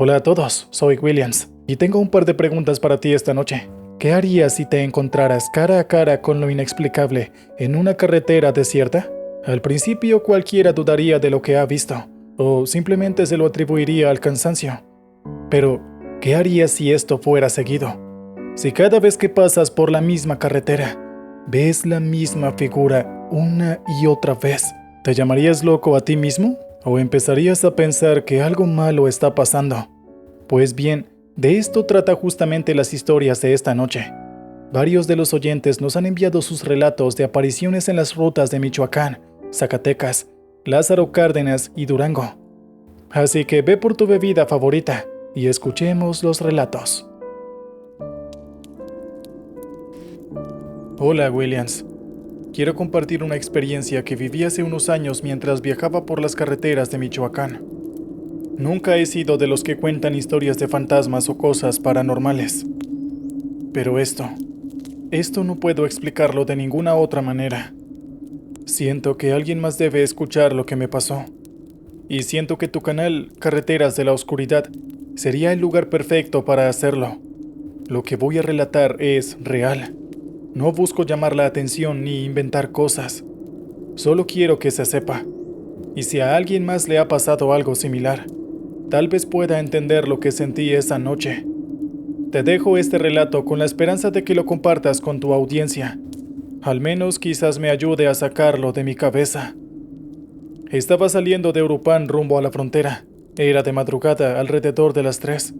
Hola a todos, soy Williams y tengo un par de preguntas para ti esta noche. ¿Qué harías si te encontraras cara a cara con lo inexplicable en una carretera desierta? Al principio cualquiera dudaría de lo que ha visto, o simplemente se lo atribuiría al cansancio. Pero, ¿qué harías si esto fuera seguido? Si cada vez que pasas por la misma carretera, ves la misma figura una y otra vez, ¿te llamarías loco a ti mismo? ¿O empezarías a pensar que algo malo está pasando? Pues bien, de esto trata justamente las historias de esta noche. Varios de los oyentes nos han enviado sus relatos de apariciones en las rutas de Michoacán, Zacatecas, Lázaro Cárdenas y Durango. Así que ve por tu bebida favorita y escuchemos los relatos. Hola Williams. Quiero compartir una experiencia que viví hace unos años mientras viajaba por las carreteras de Michoacán. Nunca he sido de los que cuentan historias de fantasmas o cosas paranormales. Pero esto no puedo explicarlo de ninguna otra manera. Siento que alguien más debe escuchar lo que me pasó. Y siento que tu canal, Carreteras de la Oscuridad, sería el lugar perfecto para hacerlo. Lo que voy a relatar es real. No busco llamar la atención ni inventar cosas. Solo quiero que se sepa. Y si a alguien más le ha pasado algo similar, tal vez pueda entender lo que sentí esa noche. Te dejo este relato con la esperanza de que lo compartas con tu audiencia. Al menos quizás me ayude a sacarlo de mi cabeza. Estaba saliendo de Urupán rumbo a la frontera. Era de madrugada, alrededor de las 3.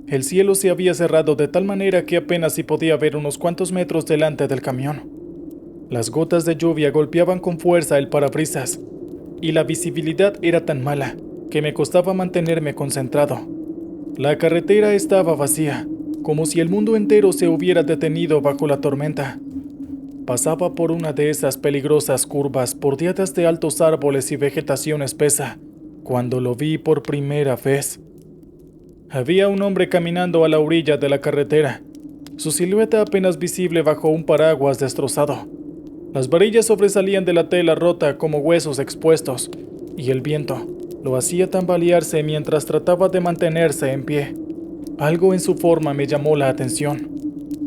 El cielo se había cerrado de tal manera que apenas si podía ver unos cuantos metros delante del camión. Las gotas de lluvia golpeaban con fuerza el parabrisas, y la visibilidad era tan mala que me costaba mantenerme concentrado. La carretera estaba vacía, como si el mundo entero se hubiera detenido bajo la tormenta. Pasaba por una de esas peligrosas curvas bordeadas de altos árboles y vegetación espesa, cuando lo vi por primera vez. Había un hombre caminando a la orilla de la carretera, su silueta apenas visible bajo un paraguas destrozado. Las varillas sobresalían de la tela rota como huesos expuestos, y el viento lo hacía tambalearse mientras trataba de mantenerse en pie. Algo en su forma me llamó la atención.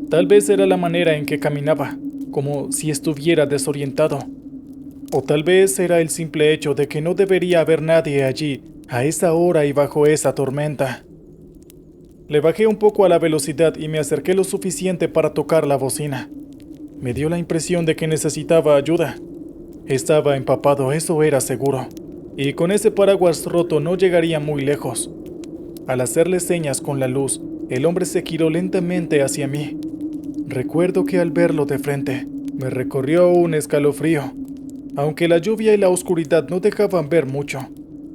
Tal vez era la manera en que caminaba, como si estuviera desorientado. O tal vez era el simple hecho de que no debería haber nadie allí a esa hora y bajo esa tormenta. Le bajé un poco a la velocidad y me acerqué lo suficiente para tocar la bocina. Me dio la impresión de que necesitaba ayuda. Estaba empapado, eso era seguro, y con ese paraguas roto no llegaría muy lejos. Al hacerle señas con la luz, el hombre se giró lentamente hacia mí. Recuerdo que al verlo de frente, me recorrió un escalofrío. Aunque la lluvia y la oscuridad no dejaban ver mucho,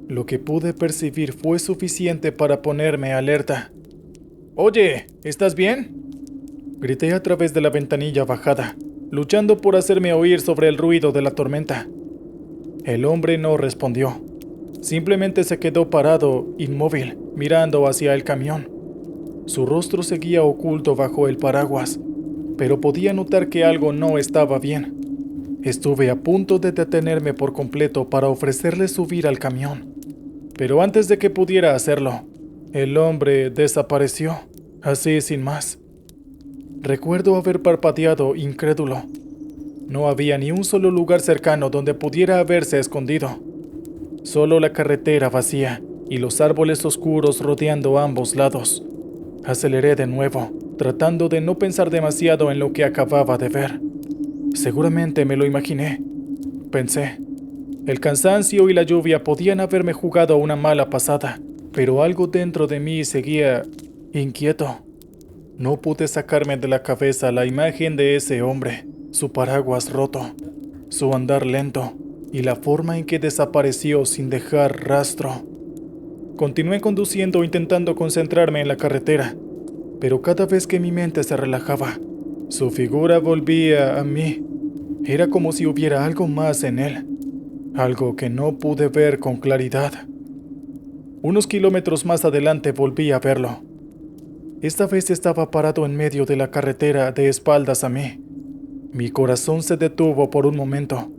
lo que pude percibir fue suficiente para ponerme alerta. «Oye, ¿estás bien?», grité a través de la ventanilla bajada, luchando por hacerme oír sobre el ruido de la tormenta. El hombre no respondió. Simplemente se quedó parado, inmóvil, mirando hacia el camión. Su rostro seguía oculto bajo el paraguas, pero podía notar que algo no estaba bien. Estuve a punto de detenerme por completo para ofrecerle subir al camión. Pero antes de que pudiera hacerlo, el hombre desapareció, así sin más. Recuerdo haber parpadeado incrédulo. No había ni un solo lugar cercano donde pudiera haberse escondido. Solo la carretera vacía y los árboles oscuros rodeando ambos lados. Aceleré de nuevo, tratando de no pensar demasiado en lo que acababa de ver. Seguramente me lo imaginé, pensé. El cansancio y la lluvia podían haberme jugado una mala pasada, pero algo dentro de mí seguía inquieto. No pude sacarme de la cabeza la imagen de ese hombre, su paraguas roto, su andar lento y la forma en que desapareció sin dejar rastro. Continué conduciendo intentando concentrarme en la carretera, pero cada vez que mi mente se relajaba, su figura volvía a mí. Era como si hubiera algo más en él, algo que no pude ver con claridad. Unos kilómetros más adelante volví a verlo. Esta vez estaba parado en medio de la carretera de espaldas a mí. Mi corazón se detuvo por un momento.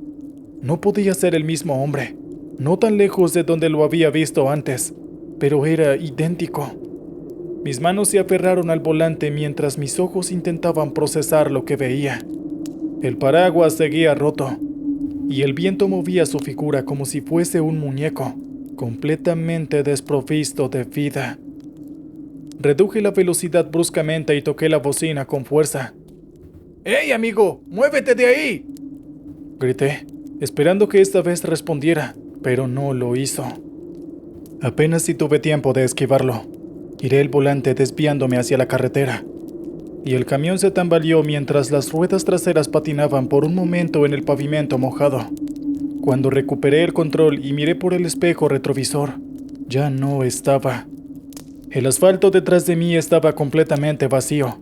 No podía ser el mismo hombre, no tan lejos de donde lo había visto antes. pero era idéntico. Mis manos se aferraron al volante mientras mis ojos intentaban procesar lo que veía. El paraguas seguía roto, y el viento movía su figura como si fuese un muñeco, completamente desprovisto de vida. Reduje la velocidad bruscamente y toqué la bocina con fuerza. ¡Hey, amigo! ¡Muévete de ahí!, grité, esperando que esta vez respondiera, pero no lo hizo. Apenas si tuve tiempo de esquivarlo. Giré el volante desviándome hacia la carretera, y el camión se tambaleó mientras las ruedas traseras patinaban por un momento en el pavimento mojado. Cuando recuperé el control y miré por el espejo retrovisor, ya no estaba. El asfalto detrás de mí estaba completamente vacío.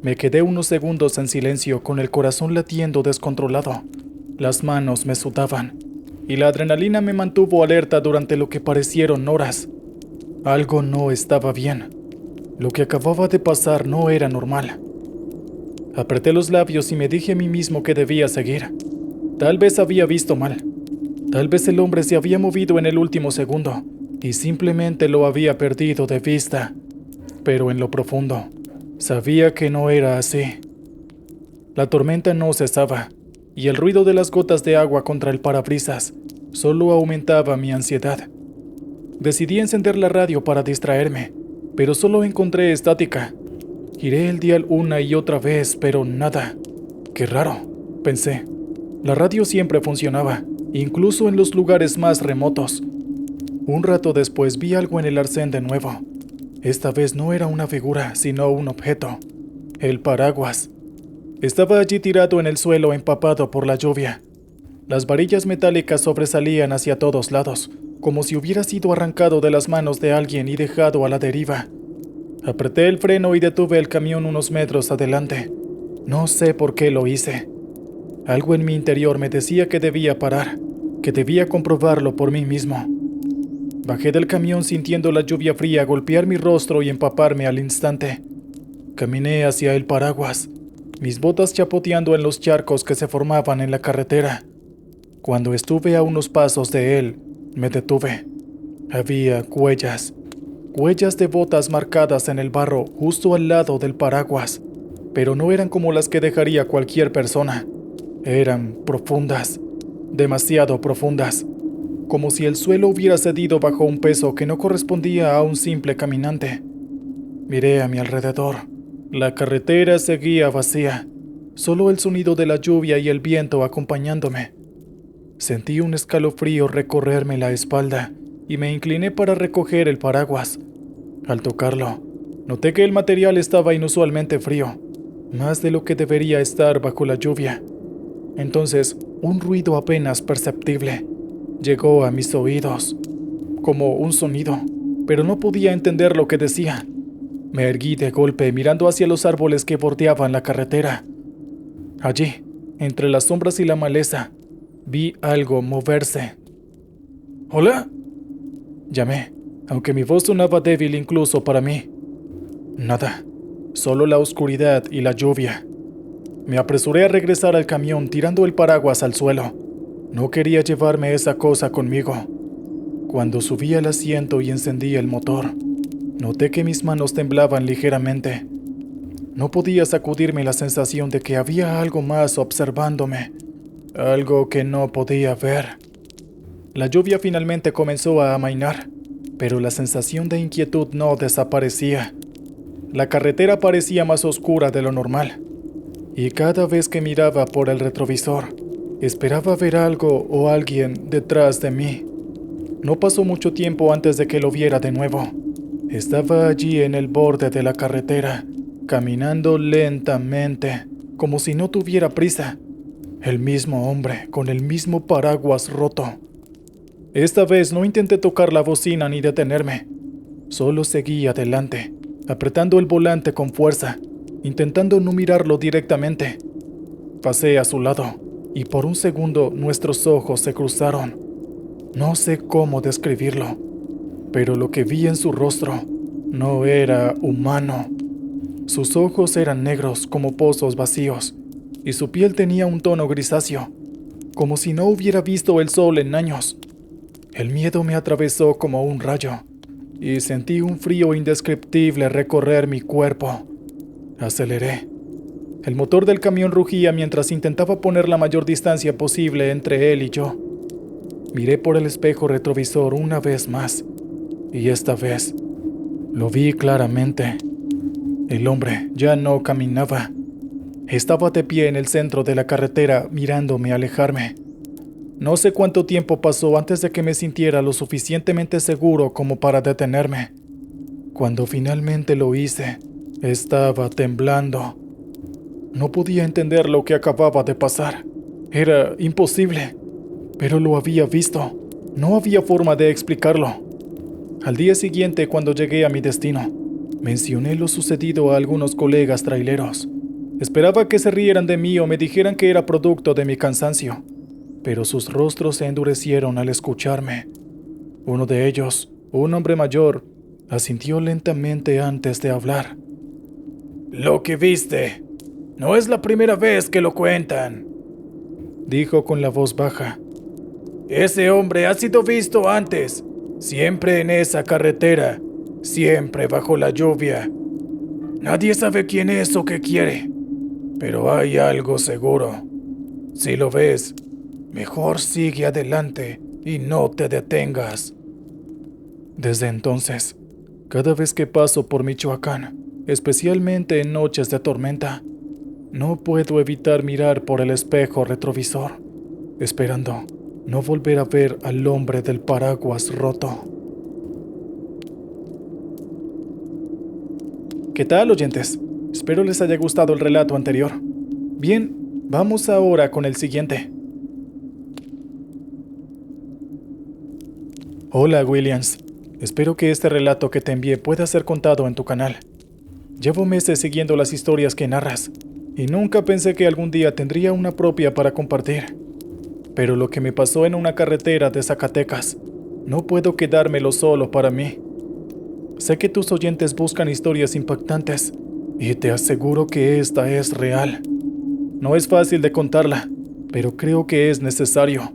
Me quedé unos segundos en silencio con el corazón latiendo descontrolado. Las manos me sudaban, y la adrenalina me mantuvo alerta durante lo que parecieron horas. Algo no estaba bien. Lo que acababa de pasar no era normal. Apreté los labios y me dije a mí mismo que debía seguir. Tal vez había visto mal. Tal vez el hombre se había movido en el último segundo y simplemente lo había perdido de vista. Pero en lo profundo, sabía que no era así. La tormenta no cesaba, y el ruido de las gotas de agua contra el parabrisas solo aumentaba mi ansiedad. Decidí encender la radio para distraerme, pero solo encontré estática. Giré el dial una y otra vez, pero nada. Qué raro, pensé. La radio siempre funcionaba, incluso en los lugares más remotos. Un rato después vi algo en el arcén de nuevo. Esta vez no era una figura, sino un objeto. El paraguas. Estaba allí tirado en el suelo empapado por la lluvia. Las varillas metálicas sobresalían hacia todos lados, como si hubiera sido arrancado de las manos de alguien y dejado a la deriva. Apreté el freno y detuve el camión unos metros adelante. No sé por qué lo hice. Algo en mi interior me decía que debía parar, que debía comprobarlo por mí mismo. Bajé del camión sintiendo la lluvia fría golpear mi rostro y empaparme al instante. Caminé hacia el paraguas, mis botas chapoteando en los charcos que se formaban en la carretera. Cuando estuve a unos pasos de él, me detuve. Había huellas de botas marcadas en el barro justo al lado del paraguas, pero no eran como las que dejaría cualquier persona. Eran profundas, demasiado profundas, como si el suelo hubiera cedido bajo un peso que no correspondía a un simple caminante. Miré a mi alrededor. La carretera seguía vacía, solo el sonido de la lluvia y el viento acompañándome. Sentí un escalofrío recorrerme la espalda y me incliné para recoger el paraguas. Al tocarlo, noté que el material estaba inusualmente frío, más de lo que debería estar bajo la lluvia. Entonces, un ruido apenas perceptible llegó a mis oídos, como un sonido, pero no podía entender lo que decía. Me erguí de golpe mirando hacia los árboles que bordeaban la carretera. Allí, entre las sombras y la maleza, vi algo moverse. ¿Hola?, llamé, aunque mi voz sonaba débil incluso para mí. Nada, solo la oscuridad y la lluvia. Me apresuré a regresar al camión tirando el paraguas al suelo. No quería llevarme esa cosa conmigo. Cuando subí al asiento y encendí el motor, noté que mis manos temblaban ligeramente. No podía sacudirme la sensación de que había algo más observándome, algo que no podía ver. La lluvia finalmente comenzó a amainar, pero la sensación de inquietud no desaparecía. La carretera parecía más oscura de lo normal, y cada vez que miraba por el retrovisor, esperaba ver algo o alguien detrás de mí. No pasó mucho tiempo antes de que lo viera de nuevo. Estaba allí en el borde de la carretera, caminando lentamente, como si no tuviera prisa. El mismo hombre, con el mismo paraguas roto. Esta vez no intenté tocar la bocina ni detenerme. Solo seguí adelante, apretando el volante con fuerza, intentando no mirarlo directamente. Pasé a su lado, y por un segundo nuestros ojos se cruzaron. No sé cómo describirlo, pero lo que vi en su rostro no era humano. Sus ojos eran negros como pozos vacíos, y su piel tenía un tono grisáceo, como si no hubiera visto el sol en años. El miedo me atravesó como un rayo. y sentí un frío indescriptible recorrer mi cuerpo. Aceleré. El motor del camión rugía mientras intentaba poner la mayor distancia posible entre él y yo. Miré por el espejo retrovisor una vez más, y esta vez lo vi claramente. El hombre ya no caminaba. Estaba de pie en el centro de la carretera mirándome alejarme. No sé cuánto tiempo pasó antes de que me sintiera lo suficientemente seguro como para detenerme. Cuando finalmente lo hice, estaba temblando. No podía entender lo que acababa de pasar. Era imposible, pero lo había visto. No había forma de explicarlo. Al día siguiente, cuando llegué a mi destino, mencioné lo sucedido a algunos colegas traileros. Esperaba que se rieran de mí o me dijeran que era producto de mi cansancio, pero sus rostros se endurecieron al escucharme. Uno de ellos, un hombre mayor, asintió lentamente antes de hablar. «Lo que viste no es la primera vez que lo cuentan», dijo con la voz baja. «Ese hombre ha sido visto antes, siempre en esa carretera, siempre bajo la lluvia. Nadie sabe quién es o qué quiere, pero hay algo seguro. Si lo ves, mejor sigue adelante y no te detengas». Desde entonces, cada vez que paso por Michoacán, especialmente en noches de tormenta, no puedo evitar mirar por el espejo retrovisor, esperando no volver a ver al hombre del paraguas roto. ¿Qué tal, oyentes? Espero les haya gustado el relato anterior. Bien, vamos ahora con el siguiente. Hola, Williams. Espero que este relato que te envié pueda ser contado en tu canal. Llevo meses siguiendo las historias que narras, y nunca pensé que algún día tendría una propia para compartir. Pero lo que me pasó en una carretera de Zacatecas, no puedo quedármelo solo para mí. Sé que tus oyentes buscan historias impactantes, y te aseguro que esta es real. No es fácil de contarla, pero creo que es necesario.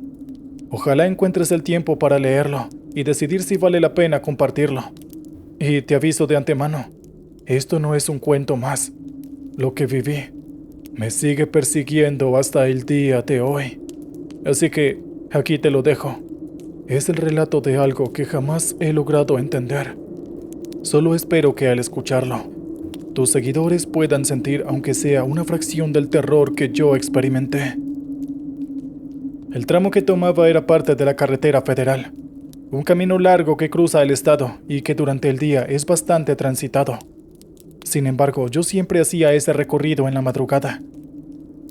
Ojalá encuentres el tiempo para leerlo y decidir si vale la pena compartirlo. Y te aviso de antemano, esto no es un cuento más. Lo que viví me sigue persiguiendo hasta el día de hoy. Así que aquí te lo dejo. Es el relato de algo que jamás he logrado entender. Solo espero que al escucharlo, tus seguidores puedan sentir aunque sea una fracción del terror que yo experimenté. El tramo que tomaba era parte de la carretera federal, un camino largo que cruza el estado y que durante el día es bastante transitado. Sin embargo, yo siempre hacía ese recorrido en la madrugada.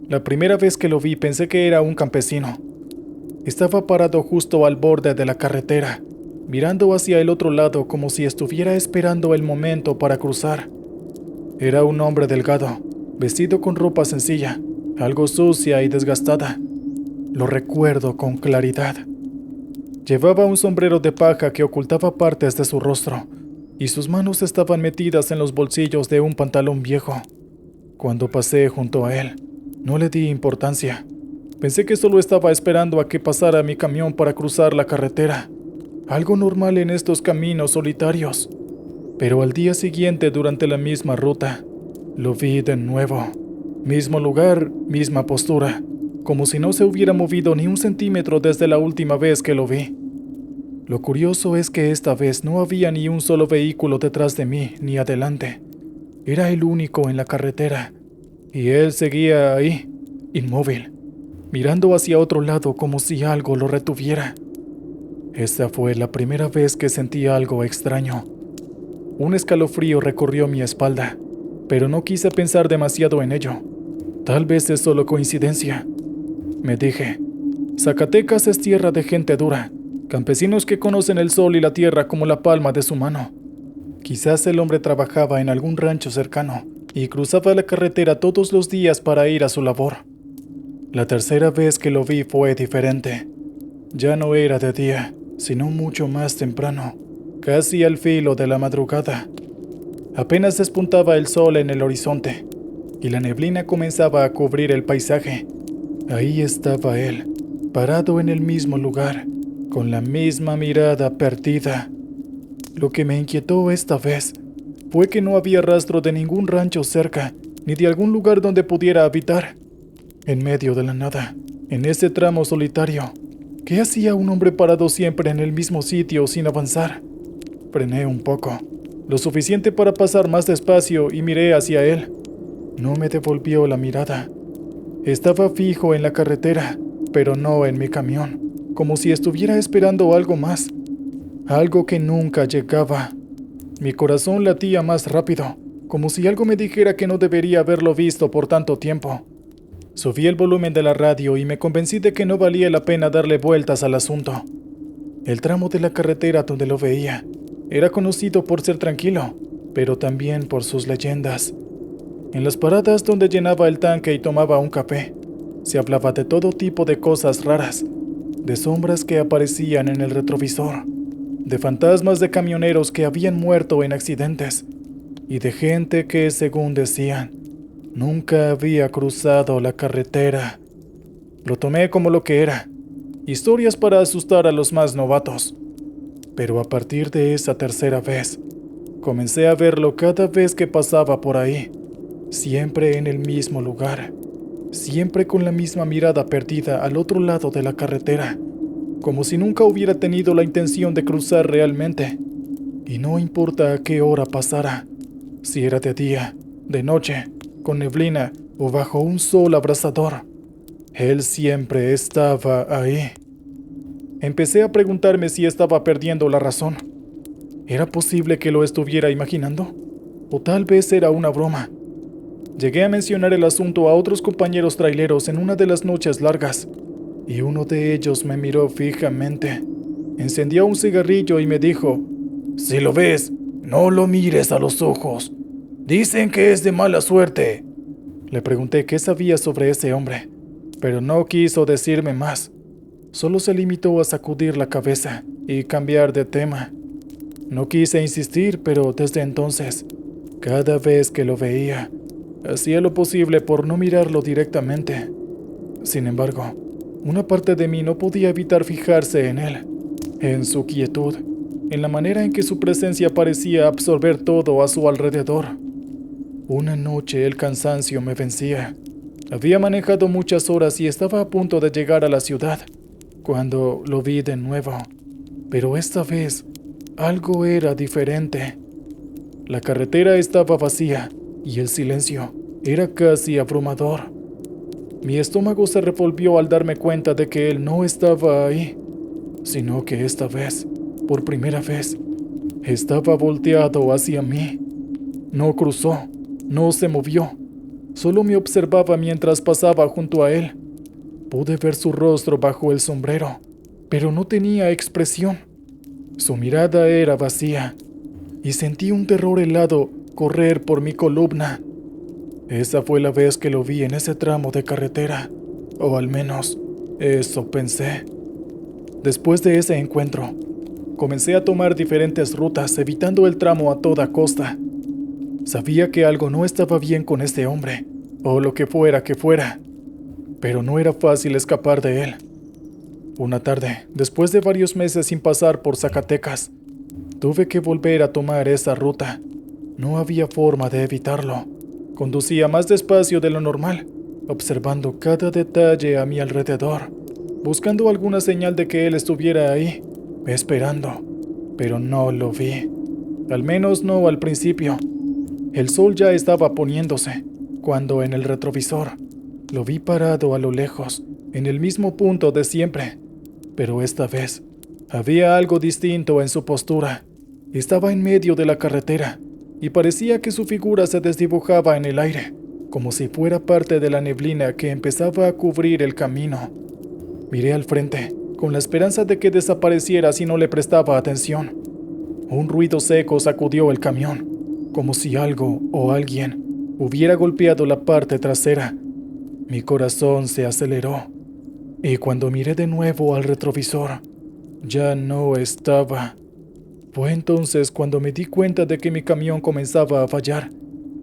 La primera vez que lo vi pensé que era un campesino. Estaba parado justo al borde de la carretera, mirando hacia el otro lado como si estuviera esperando el momento para cruzar. Era un hombre delgado, vestido con ropa sencilla, algo sucia y desgastada. Lo recuerdo con claridad. Llevaba un sombrero de paja que ocultaba partes de su rostro, y sus manos estaban metidas en los bolsillos de un pantalón viejo. Cuando pasé junto a él, no le di importancia. Pensé que solo estaba esperando a que pasara mi camión para cruzar la carretera, algo normal en estos caminos solitarios. Pero al día siguiente, durante la misma ruta, lo vi de nuevo. Mismo lugar, misma postura, como si no se hubiera movido ni un centímetro desde la última vez que lo vi. Lo curioso es que esta vez no había ni un solo vehículo detrás de mí ni adelante. Era el único en la carretera, y él seguía ahí, inmóvil, mirando hacia otro lado como si algo lo retuviera. Esa fue la primera vez que sentí algo extraño. Un escalofrío recorrió mi espalda, pero no quise pensar demasiado en ello. Tal vez es solo coincidencia. Me dije, Zacatecas es tierra de gente dura, campesinos que conocen el sol y la tierra como la palma de su mano. Quizás el hombre trabajaba en algún rancho cercano y cruzaba la carretera todos los días para ir a su labor. La tercera vez que lo vi fue diferente. Ya no era de día, sino mucho más temprano, casi al filo de la madrugada. Apenas despuntaba el sol en el horizonte, y la neblina comenzaba a cubrir el paisaje. Ahí estaba él, parado en el mismo lugar, con la misma mirada perdida. Lo que me inquietó esta vez fue que no había rastro de ningún rancho cerca, ni de algún lugar donde pudiera habitar. En medio de la nada, en ese tramo solitario, ¿qué hacía un hombre parado siempre en el mismo sitio sin avanzar? Frené un poco, lo suficiente para pasar más despacio, y miré hacia él. No me devolvió la mirada. Estaba fijo en la carretera, pero no en mi camión, como si estuviera esperando algo más, algo que nunca llegaba. Mi corazón latía más rápido, como si algo me dijera que no debería haberlo visto por tanto tiempo. Subí el volumen de la radio y me convencí de que no valía la pena darle vueltas al asunto. El tramo de la carretera donde lo veía era conocido por ser tranquilo, pero también por sus leyendas. En las paradas donde llenaba el tanque y tomaba un café, se hablaba de todo tipo de cosas raras, de sombras que aparecían en el retrovisor, de fantasmas de camioneros que habían muerto en accidentes, y de gente que, según decían, nunca había cruzado la carretera. Lo tomé como lo que era, historias para asustar a los más novatos. Pero a partir de esa tercera vez, comencé a verlo cada vez que pasaba por ahí, siempre en el mismo lugar, siempre con la misma mirada perdida al otro lado de la carretera, como si nunca hubiera tenido la intención de cruzar realmente. Y no importa a qué hora pasara, si era de día, de noche, con neblina o bajo un sol abrasador, él siempre estaba ahí. Empecé a preguntarme si estaba perdiendo la razón. ¿Era posible que lo estuviera imaginando? ¿O tal vez era una broma? Llegué a mencionar el asunto a otros compañeros traileros en una de las noches largas, y uno de ellos me miró fijamente. Encendió un cigarrillo y me dijo: «Si lo ves, no lo mires a los ojos. Dicen que es de mala suerte». Le pregunté qué sabía sobre ese hombre, pero no quiso decirme más. Solo se limitó a sacudir la cabeza y cambiar de tema. No quise insistir, pero desde entonces, cada vez que lo veía, hacía lo posible por no mirarlo directamente. Sin embargo, una parte de mí no podía evitar fijarse en él, en su quietud, en la manera en que su presencia parecía absorber todo a su alrededor. Una noche el cansancio me vencía. Había manejado muchas horas y estaba a punto de llegar a la ciudad, cuando lo vi de nuevo. Pero esta vez, algo era diferente. La carretera estaba vacía y el silencio era casi abrumador. Mi estómago se revolvió al darme cuenta de que él no estaba ahí, sino que esta vez, por primera vez, estaba volteado hacia mí. No cruzó, no se movió, solo me observaba mientras pasaba junto a él. Pude ver su rostro bajo el sombrero, pero no tenía expresión. Su mirada era vacía, y sentí un terror helado correr por mi columna. Esa fue la vez que lo vi en ese tramo de carretera, o al menos, eso pensé. Después de ese encuentro, comencé a tomar diferentes rutas, evitando el tramo a toda costa. Sabía que algo no estaba bien con este hombre, o lo que fuera, pero no era fácil escapar de él. Una tarde, después de varios meses sin pasar por Zacatecas, tuve que volver a tomar esa ruta. No había forma de evitarlo. Conducía más despacio de lo normal, observando cada detalle a mi alrededor, buscando alguna señal de que él estuviera ahí, esperando, pero no lo vi. Al menos no al principio. El sol ya estaba poniéndose, cuando en el retrovisor lo vi parado a lo lejos, en el mismo punto de siempre. Pero esta vez había algo distinto en su postura. Estaba en medio de la carretera y parecía que su figura se desdibujaba en el aire, como si fuera parte de la neblina que empezaba a cubrir el camino. Miré al frente, con la esperanza de que desapareciera si no le prestaba atención. Un ruido seco sacudió el camión, como si algo o alguien hubiera golpeado la parte trasera. Mi corazón se aceleró, y cuando miré de nuevo al retrovisor, ya no estaba. Fue entonces cuando me di cuenta de que mi camión comenzaba a fallar.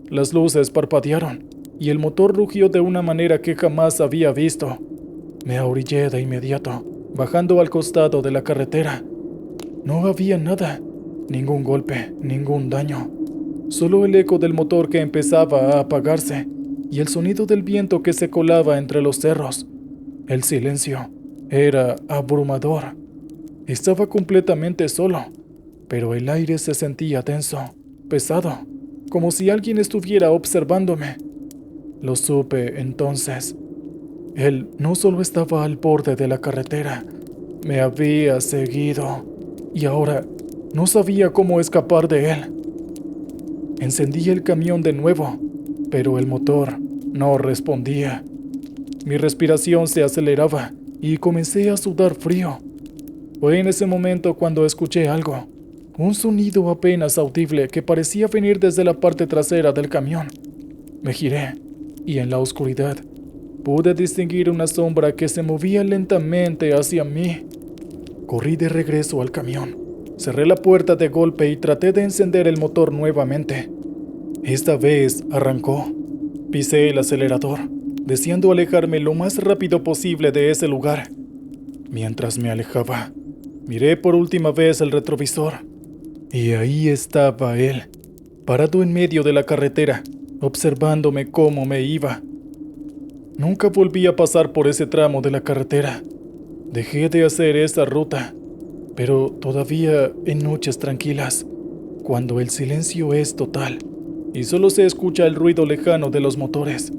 Las luces parpadearon, y el motor rugió de una manera que jamás había visto. Me ahorillé de inmediato, bajando al costado de la carretera. No había nada, Ningún golpe, ningún daño. Solo el eco del motor que empezaba a apagarse y el sonido del viento que se colaba entre los cerros. El silencio era abrumador. Estaba completamente solo, pero el aire se sentía tenso, pesado, como si alguien estuviera observándome. Lo supe entonces. Él no solo estaba al borde de la carretera, me había seguido y ahora no sabía cómo escapar de él. Encendí el camión de nuevo, pero el motor no respondía. Mi respiración se aceleraba y comencé a sudar frío. Fue en ese momento cuando escuché algo, un sonido apenas audible que parecía venir desde la parte trasera del camión. Me giré y en la oscuridad pude distinguir una sombra que se movía lentamente hacia mí. Corrí de regreso al camión, cerré la puerta de golpe y traté de encender el motor nuevamente. Esta vez arrancó. Pisé el acelerador, deseando alejarme lo más rápido posible de ese lugar. Mientras me alejaba, miré por última vez el retrovisor, y ahí estaba él, parado en medio de la carretera, observándome cómo me iba. Nunca volví a pasar por ese tramo de la carretera. Dejé de hacer esa ruta, pero todavía en noches tranquilas, cuando el silencio es total y solo se escucha el ruido lejano de los motores,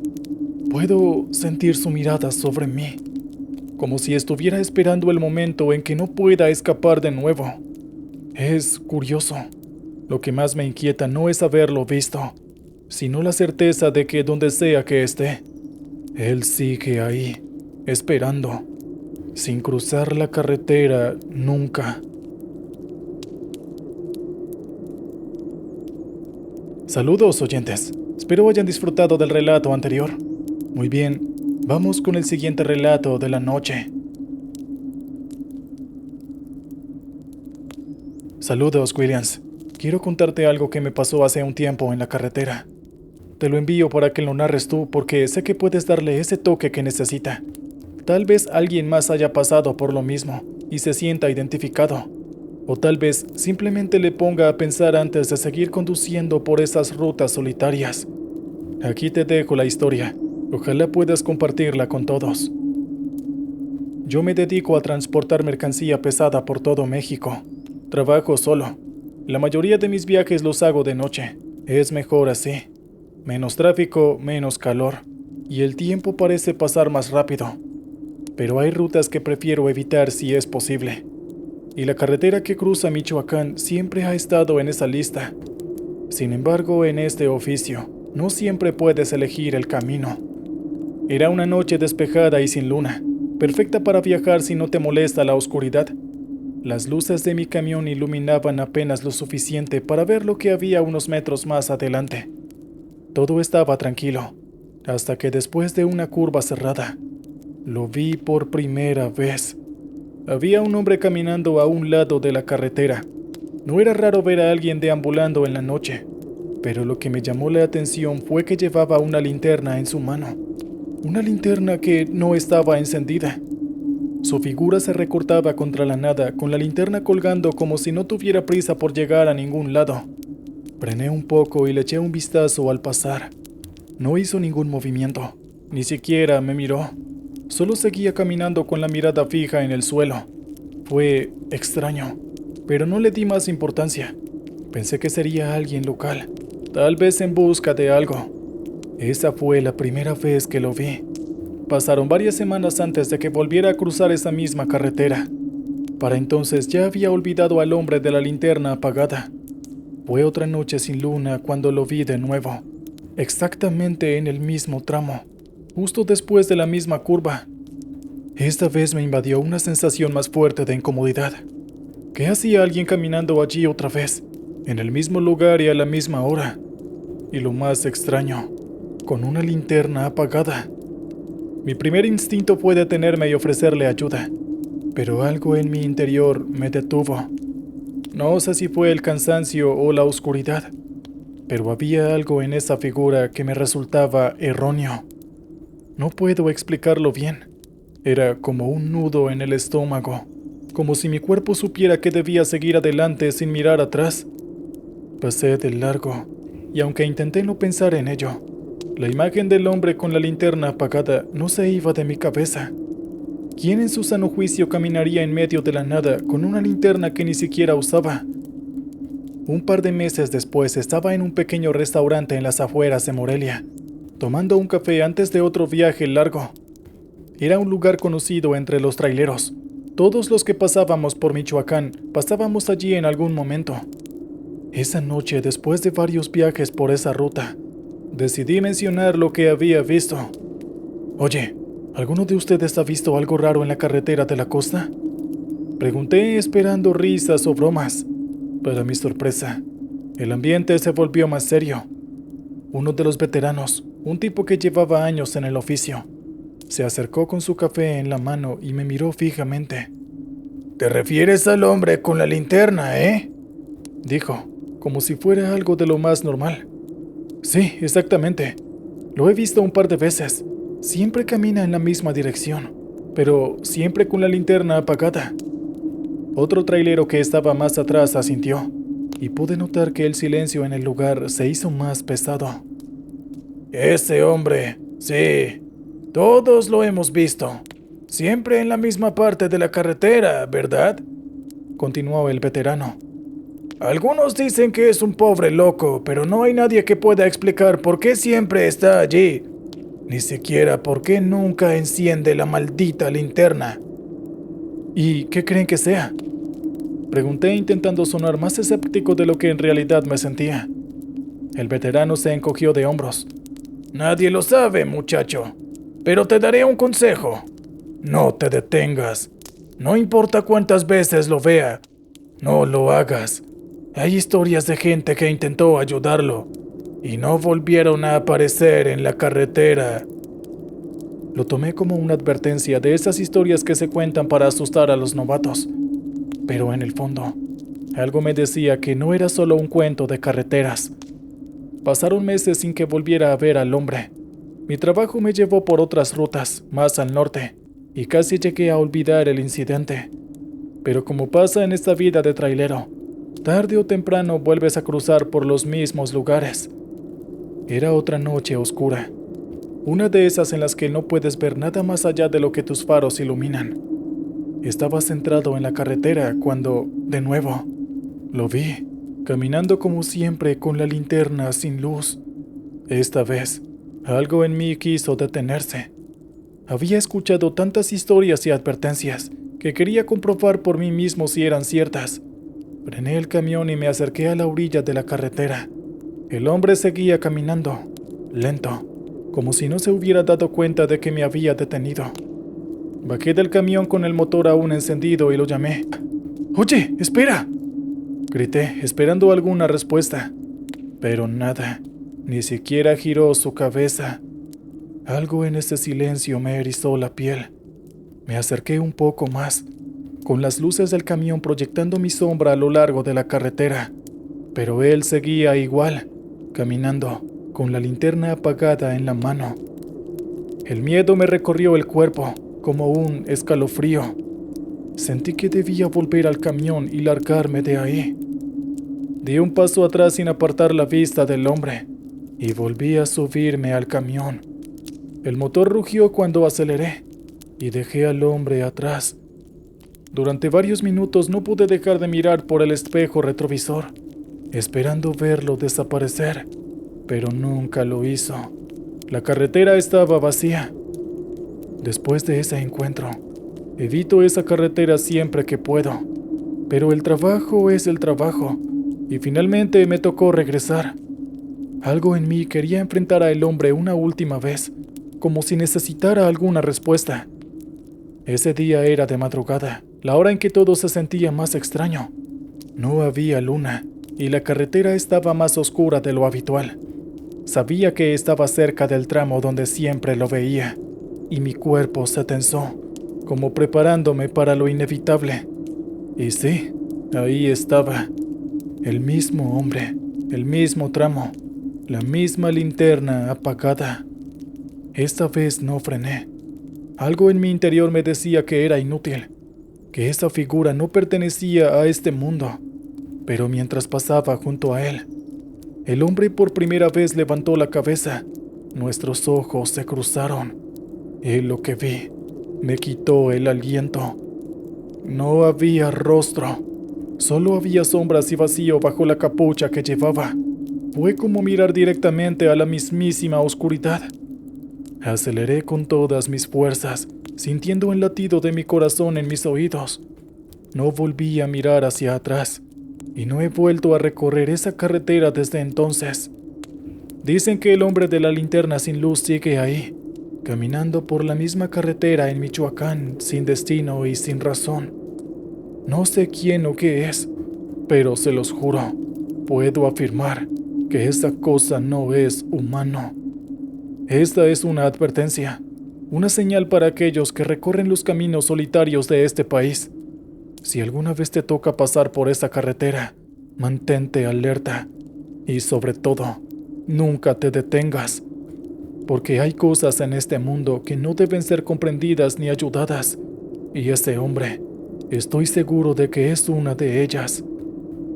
puedo sentir su mirada sobre mí, como si estuviera esperando el momento en que no pueda escapar de nuevo. Es curioso. Lo que más me inquieta no es haberlo visto, sino la certeza de que donde sea que esté, él sigue ahí, esperando, sin cruzar la carretera nunca. Saludos, oyentes. Espero hayan disfrutado del relato anterior. Muy bien, vamos con el siguiente relato de la noche. Saludos, Williams. Quiero contarte algo que me pasó hace un tiempo en la carretera. Te lo envío para que lo narres tú porque sé que puedes darle ese toque que necesita. Tal vez alguien más haya pasado por lo mismo y se sienta identificado. O tal vez simplemente le ponga a pensar antes de seguir conduciendo por esas rutas solitarias. Aquí te dejo la historia. Ojalá puedas compartirla con todos. Yo me dedico a transportar mercancía pesada por todo México. Trabajo solo. La mayoría de mis viajes los hago de noche. Es mejor así. Menos tráfico, menos calor. Y el tiempo parece pasar más rápido. Pero hay rutas que prefiero evitar si es posible. Y la carretera que cruza Michoacán siempre ha estado en esa lista. Sin embargo, en este oficio, no siempre puedes elegir el camino. Era una noche despejada y sin luna, perfecta para viajar si no te molesta la oscuridad. Las luces de mi camión iluminaban apenas lo suficiente para ver lo que había unos metros más adelante. Todo estaba tranquilo, hasta que después de una curva cerrada, lo vi por primera vez. Había un hombre caminando a un lado de la carretera. No era raro ver a alguien deambulando en la noche, pero lo que me llamó la atención fue que llevaba una linterna en su mano. Una linterna que no estaba encendida. Su figura se recortaba contra la nada, con la linterna colgando como si no tuviera prisa por llegar a ningún lado. Frené un poco y le eché un vistazo al pasar. No hizo ningún movimiento, ni siquiera me miró. Solo seguía caminando con la mirada fija en el suelo. Fue extraño, pero no le di más importancia. Pensé que sería alguien local, tal vez en busca de algo. Esa fue la primera vez que lo vi. Pasaron varias semanas antes de que volviera a cruzar esa misma carretera. Para entonces ya había olvidado al hombre de la linterna apagada. Fue otra noche sin luna cuando lo vi de nuevo, exactamente en el mismo tramo, justo después de la misma curva. Esta vez me invadió una sensación más fuerte de incomodidad. ¿Qué hacía alguien caminando allí otra vez, en el mismo lugar y a la misma hora? Y lo más extraño, con una linterna apagada. Mi primer instinto fue detenerme y ofrecerle ayuda, pero algo en mi interior me detuvo. No sé si fue el cansancio o la oscuridad, pero había algo en esa figura que me resultaba erróneo. No puedo explicarlo bien. Era como un nudo en el estómago. como si mi cuerpo supiera que debía seguir adelante sin mirar atrás. Pasé de largo, y aunque intenté no pensar en ello, la imagen del hombre con la linterna apagada no se iba de mi cabeza. ¿Quién en su sano juicio caminaría en medio de la nada con una linterna que ni siquiera usaba? Un par de meses después estaba en un pequeño restaurante en las afueras de Morelia, tomando un café antes de otro viaje largo. Era un lugar conocido entre los traileros. Todos los que pasábamos por Michoacán pasábamos allí en algún momento. Esa noche, después de varios viajes por esa ruta, decidí mencionar lo que había visto. Oye, ¿alguno de ustedes ha visto algo raro en la carretera de la costa? Pregunté esperando risas o bromas. Para mi sorpresa, el ambiente se volvió más serio. Uno de los veteranos, un tipo que llevaba años en el oficio, se acercó con su café en la mano y me miró fijamente. «¿Te refieres al hombre con la linterna, dijo, como si fuera algo de lo más normal. «Sí, exactamente. Lo he visto un par de veces. Siempre camina en la misma dirección, pero siempre con la linterna apagada». Otro trailero que estaba más atrás asintió, y pude notar que el silencio en el lugar se hizo más pesado. «Ese hombre, sí, todos lo hemos visto. Siempre en la misma parte de la carretera, ¿verdad?», continuó el veterano. «Algunos dicen que es un pobre loco, pero no hay nadie que pueda explicar por qué siempre está allí. Ni siquiera por qué nunca enciende la maldita linterna». «¿Y qué creen que sea?», pregunté intentando sonar más escéptico de lo que en realidad me sentía. El veterano se encogió de hombros. «Nadie lo sabe, muchacho, pero te daré un consejo. No te detengas. No importa cuántas veces lo vea, no lo hagas. Hay historias de gente que intentó ayudarlo y no volvieron a aparecer en la carretera». Lo tomé como una advertencia de esas historias que se cuentan para asustar a los novatos. Pero en el fondo, algo me decía que no era solo un cuento de carreteras. Pasaron meses sin que volviera a ver al hombre. Mi trabajo me llevó por otras rutas, más al norte, y casi llegué a olvidar el incidente. Pero como pasa en esta vida de trailero, tarde o temprano vuelves a cruzar por los mismos lugares. Era otra noche oscura. Una de esas en las que no puedes ver nada más allá de lo que tus faros iluminan. Estaba centrado en la carretera cuando, de nuevo, lo vi, caminando como siempre con la linterna sin luz. Esta vez, algo en mí quiso detenerse. Había escuchado tantas historias y advertencias que quería comprobar por mí mismo si eran ciertas. Frené el camión y me acerqué a la orilla de la carretera. El hombre seguía caminando, lento, como si no se hubiera dado cuenta de que me había detenido. Bajé del camión con el motor aún encendido y lo llamé. «¡Oye, espera!», grité, esperando alguna respuesta. Pero nada, ni siquiera giró su cabeza. Algo en ese silencio me erizó la piel. Me acerqué un poco más, con las luces del camión proyectando mi sombra a lo largo de la carretera. Pero él seguía igual, caminando, con la linterna apagada en la mano. El miedo me recorrió el cuerpo, como un escalofrío. Sentí que debía volver al camión y largarme de ahí. Di un paso atrás sin apartar la vista del hombre, y volví a subirme al camión. El motor rugió cuando aceleré, y dejé al hombre atrás. Durante varios minutos no pude dejar de mirar por el espejo retrovisor, esperando verlo desaparecer, pero nunca lo hizo. La carretera estaba vacía. Después de ese encuentro, evito esa carretera siempre que puedo, pero el trabajo es el trabajo, y finalmente me tocó regresar. Algo en mí quería enfrentar al hombre una última vez, como si necesitara alguna respuesta. Ese día era de madrugada, la hora en que todo se sentía más extraño. No había luna, y la carretera estaba más oscura de lo habitual. Sabía que estaba cerca del tramo donde siempre lo veía, y mi cuerpo se tensó, como preparándome para lo inevitable. Y sí, ahí estaba, el mismo hombre, el mismo tramo, la misma linterna apagada. Esta vez no frené. Algo en mi interior me decía que era inútil. que esa figura no pertenecía a este mundo, pero mientras pasaba junto a él, el hombre por primera vez levantó la cabeza. Nuestros ojos se cruzaron y lo que vi me quitó el aliento. No había rostro, solo había sombras y vacío bajo la capucha que llevaba. Fue como mirar directamente a la mismísima oscuridad. Aceleré con todas mis fuerzas, sintiendo el latido de mi corazón en mis oídos. No volví a mirar hacia atrás, y no he vuelto a recorrer esa carretera desde entonces. Dicen que el hombre de la linterna sin luz sigue ahí, caminando por la misma carretera en Michoacán, sin destino y sin razón. No sé quién o qué es, pero se los juro, puedo afirmar que esa cosa no es humano. Esta es una advertencia, una señal para aquellos que recorren los caminos solitarios de este país. Si alguna vez te toca pasar por esa carretera, mantente alerta y sobre todo, nunca te detengas, porque hay cosas en este mundo que no deben ser comprendidas ni ayudadas, y ese hombre, estoy seguro de que es una de ellas.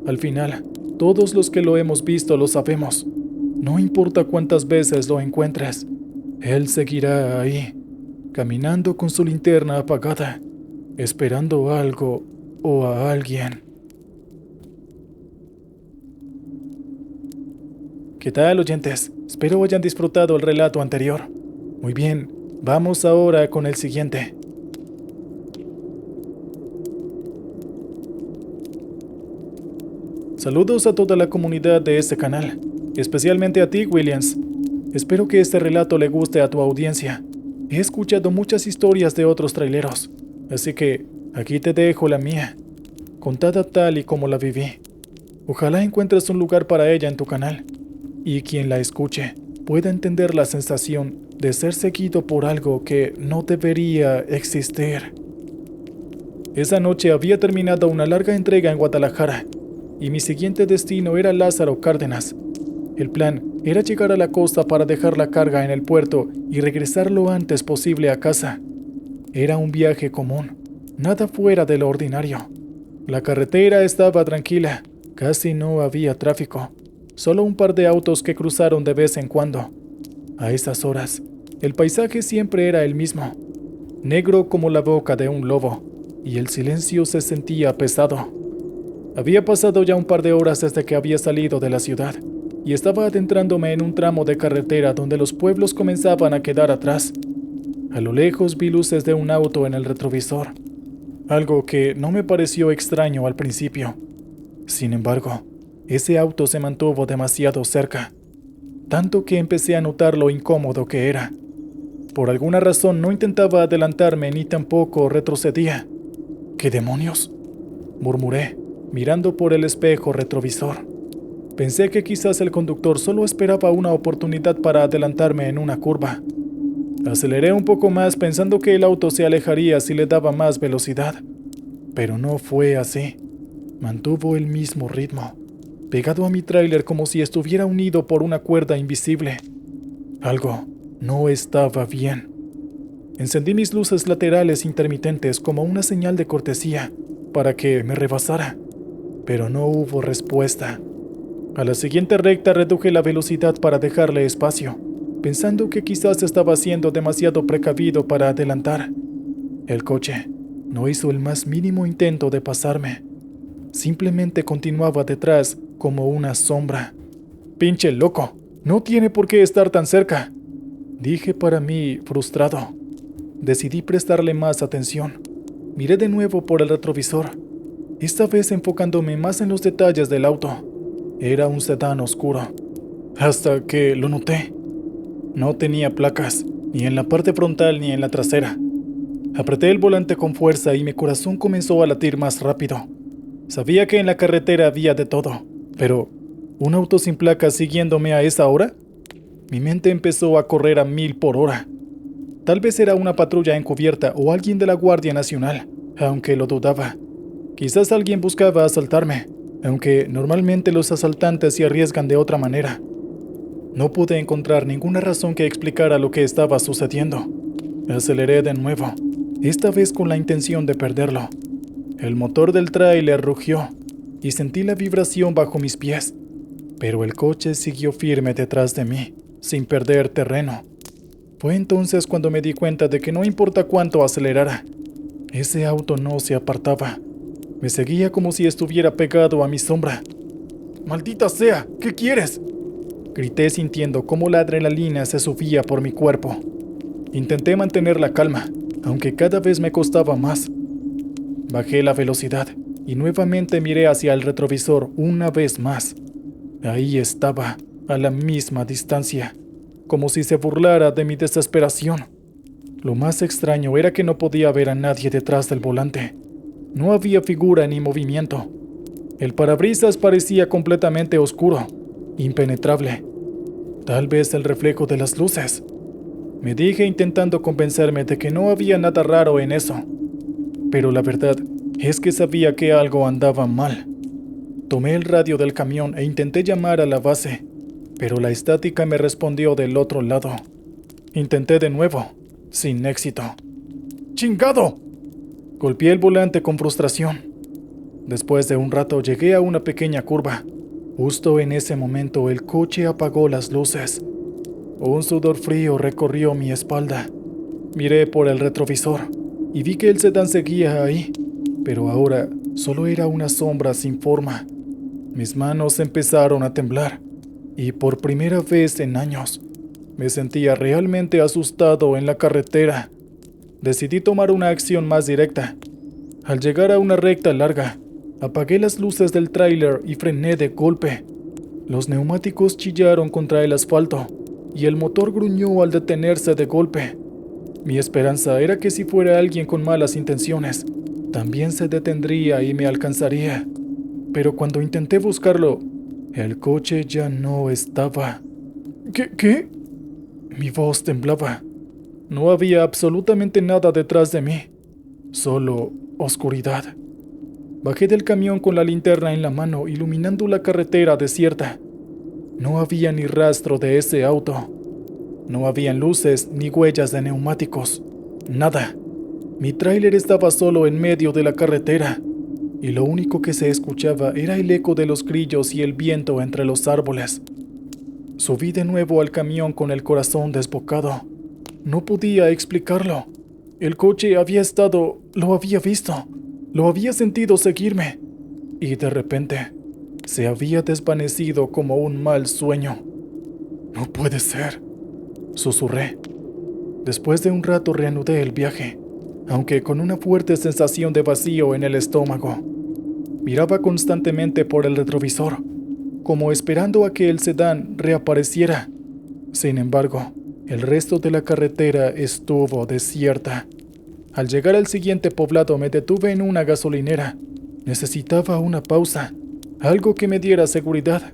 Al final, todos los que lo hemos visto lo sabemos. No importa cuántas veces lo encuentres, él seguirá ahí, caminando con su linterna apagada, esperando algo o a alguien. ¿Qué tal, oyentes? Espero hayan disfrutado el relato anterior. Muy bien, vamos ahora con el siguiente. Saludos a toda la comunidad de este canal, especialmente a ti, Williams. Espero que este relato le guste a tu audiencia. He escuchado muchas historias de otros traileros, así que aquí te dejo la mía, contada tal y como la viví. Ojalá encuentres un lugar para ella en tu canal, y quien la escuche pueda entender la sensación de ser seguido por algo que no debería existir. Esa noche había terminado una larga entrega en Guadalajara, y mi siguiente destino era Lázaro Cárdenas. El plan era llegar a la costa para dejar la carga en el puerto y regresar lo antes posible a casa. Era un viaje común, nada fuera de lo ordinario. La carretera estaba tranquila, casi no había tráfico, solo un par de autos que cruzaron de vez en cuando. A esas horas, el paisaje siempre era el mismo, negro como la boca de un lobo, y el silencio se sentía pesado. Había pasado ya un par de horas desde que había salido de la ciudad, y estaba adentrándome en un tramo de carretera donde los pueblos comenzaban a quedar atrás. A lo lejos vi luces de un auto en el retrovisor, algo que no me pareció extraño al principio. Sin embargo, ese auto se mantuvo demasiado cerca, tanto que empecé a notar lo incómodo que era. Por alguna razón no intentaba adelantarme ni tampoco retrocedía. ¿Qué demonios?, murmuré, mirando por el espejo retrovisor. Pensé que quizás el conductor solo esperaba una oportunidad para adelantarme en una curva. Aceleré un poco más pensando que el auto se alejaría si le daba más velocidad. Pero no fue así. Mantuvo el mismo ritmo, pegado a mi tráiler como si estuviera unido por una cuerda invisible. Algo no estaba bien. Encendí mis luces laterales intermitentes como una señal de cortesía para que me rebasara, pero no hubo respuesta. A la siguiente recta reduje la velocidad para dejarle espacio, pensando que quizás estaba siendo demasiado precavido para adelantar. El coche no hizo el más mínimo intento de pasarme. Simplemente continuaba detrás como una sombra. «¡Pinche loco! No tiene por qué estar tan cerca», dije para mí, frustrado. Decidí prestarle más atención. Miré de nuevo por el retrovisor, esta vez enfocándome más en los detalles del auto. Era un sedán oscuro, hasta que lo noté. No tenía placas, ni en la parte frontal ni en la trasera. Apreté el volante con fuerza y mi corazón comenzó a latir más rápido. Sabía que en la carretera había de todo, pero ¿un auto sin placas siguiéndome a esa hora? Mi mente empezó a correr a 1000 por hora. Tal vez era una patrulla encubierta o alguien de la Guardia Nacional, aunque lo dudaba. Quizás alguien buscaba asaltarme, aunque normalmente los asaltantes se arriesgan de otra manera. No pude encontrar ninguna razón que explicara lo que estaba sucediendo. Aceleré de nuevo, esta vez con la intención de perderlo. El motor del tráiler rugió y sentí la vibración bajo mis pies, pero el coche siguió firme detrás de mí, sin perder terreno. Fue entonces cuando me di cuenta de que no importa cuánto acelerara, ese auto no se apartaba. Me seguía como si estuviera pegado a mi sombra. ¡Maldita sea! ¿Qué quieres?, grité sintiendo cómo la adrenalina se subía por mi cuerpo. Intenté mantener la calma, aunque cada vez me costaba más. Bajé la velocidad y nuevamente miré hacia el retrovisor una vez más. Ahí estaba, a la misma distancia, como si se burlara de mi desesperación. Lo más extraño era que no podía ver a nadie detrás del volante. No había figura ni movimiento. El parabrisas parecía completamente oscuro, impenetrable. Tal vez el reflejo de las luces, me dije intentando convencerme de que no había nada raro en eso. Pero la verdad es que sabía que algo andaba mal. Tomé el radio del camión e intenté llamar a la base, pero la estática me respondió del otro lado. Intenté de nuevo, sin éxito. ¡Chingado!, golpeé el volante con frustración. Después de un rato llegué a una pequeña curva. Justo en ese momento el coche apagó las luces. Un sudor frío recorrió mi espalda. Miré por el retrovisor y vi que el sedán seguía ahí, pero ahora solo era una sombra sin forma. Mis manos empezaron a temblar y por primera vez en años me sentía realmente asustado en la carretera. Decidí tomar una acción más directa. Al llegar a una recta larga, apagué las luces del tráiler y frené de golpe. Los neumáticos chillaron contra el asfalto y el motor gruñó al detenerse de golpe. Mi esperanza era que si fuera alguien con malas intenciones, también se detendría y me alcanzaría. Pero cuando intenté buscarlo, el coche ya no estaba. ¿Qué? Mi voz temblaba. No había absolutamente nada detrás de mí, solo oscuridad. Bajé del camión con la linterna en la mano, iluminando la carretera desierta. No había ni rastro de ese auto. No habían luces ni huellas de neumáticos. Nada. Mi tráiler estaba solo en medio de la carretera, y lo único que se escuchaba era el eco de los grillos y el viento entre los árboles. Subí de nuevo al camión con el corazón desbocado. No podía explicarlo. El coche había estado... lo había visto. Lo había sentido seguirme. Y de repente, se había desvanecido como un mal sueño. No puede ser, susurré. Después de un rato reanudé el viaje, aunque con una fuerte sensación de vacío en el estómago. Miraba constantemente por el retrovisor, como esperando a que el sedán reapareciera. Sin embargo, el resto de la carretera estuvo desierta. Al llegar al siguiente poblado me detuve en una gasolinera. Necesitaba una pausa, algo que me diera seguridad.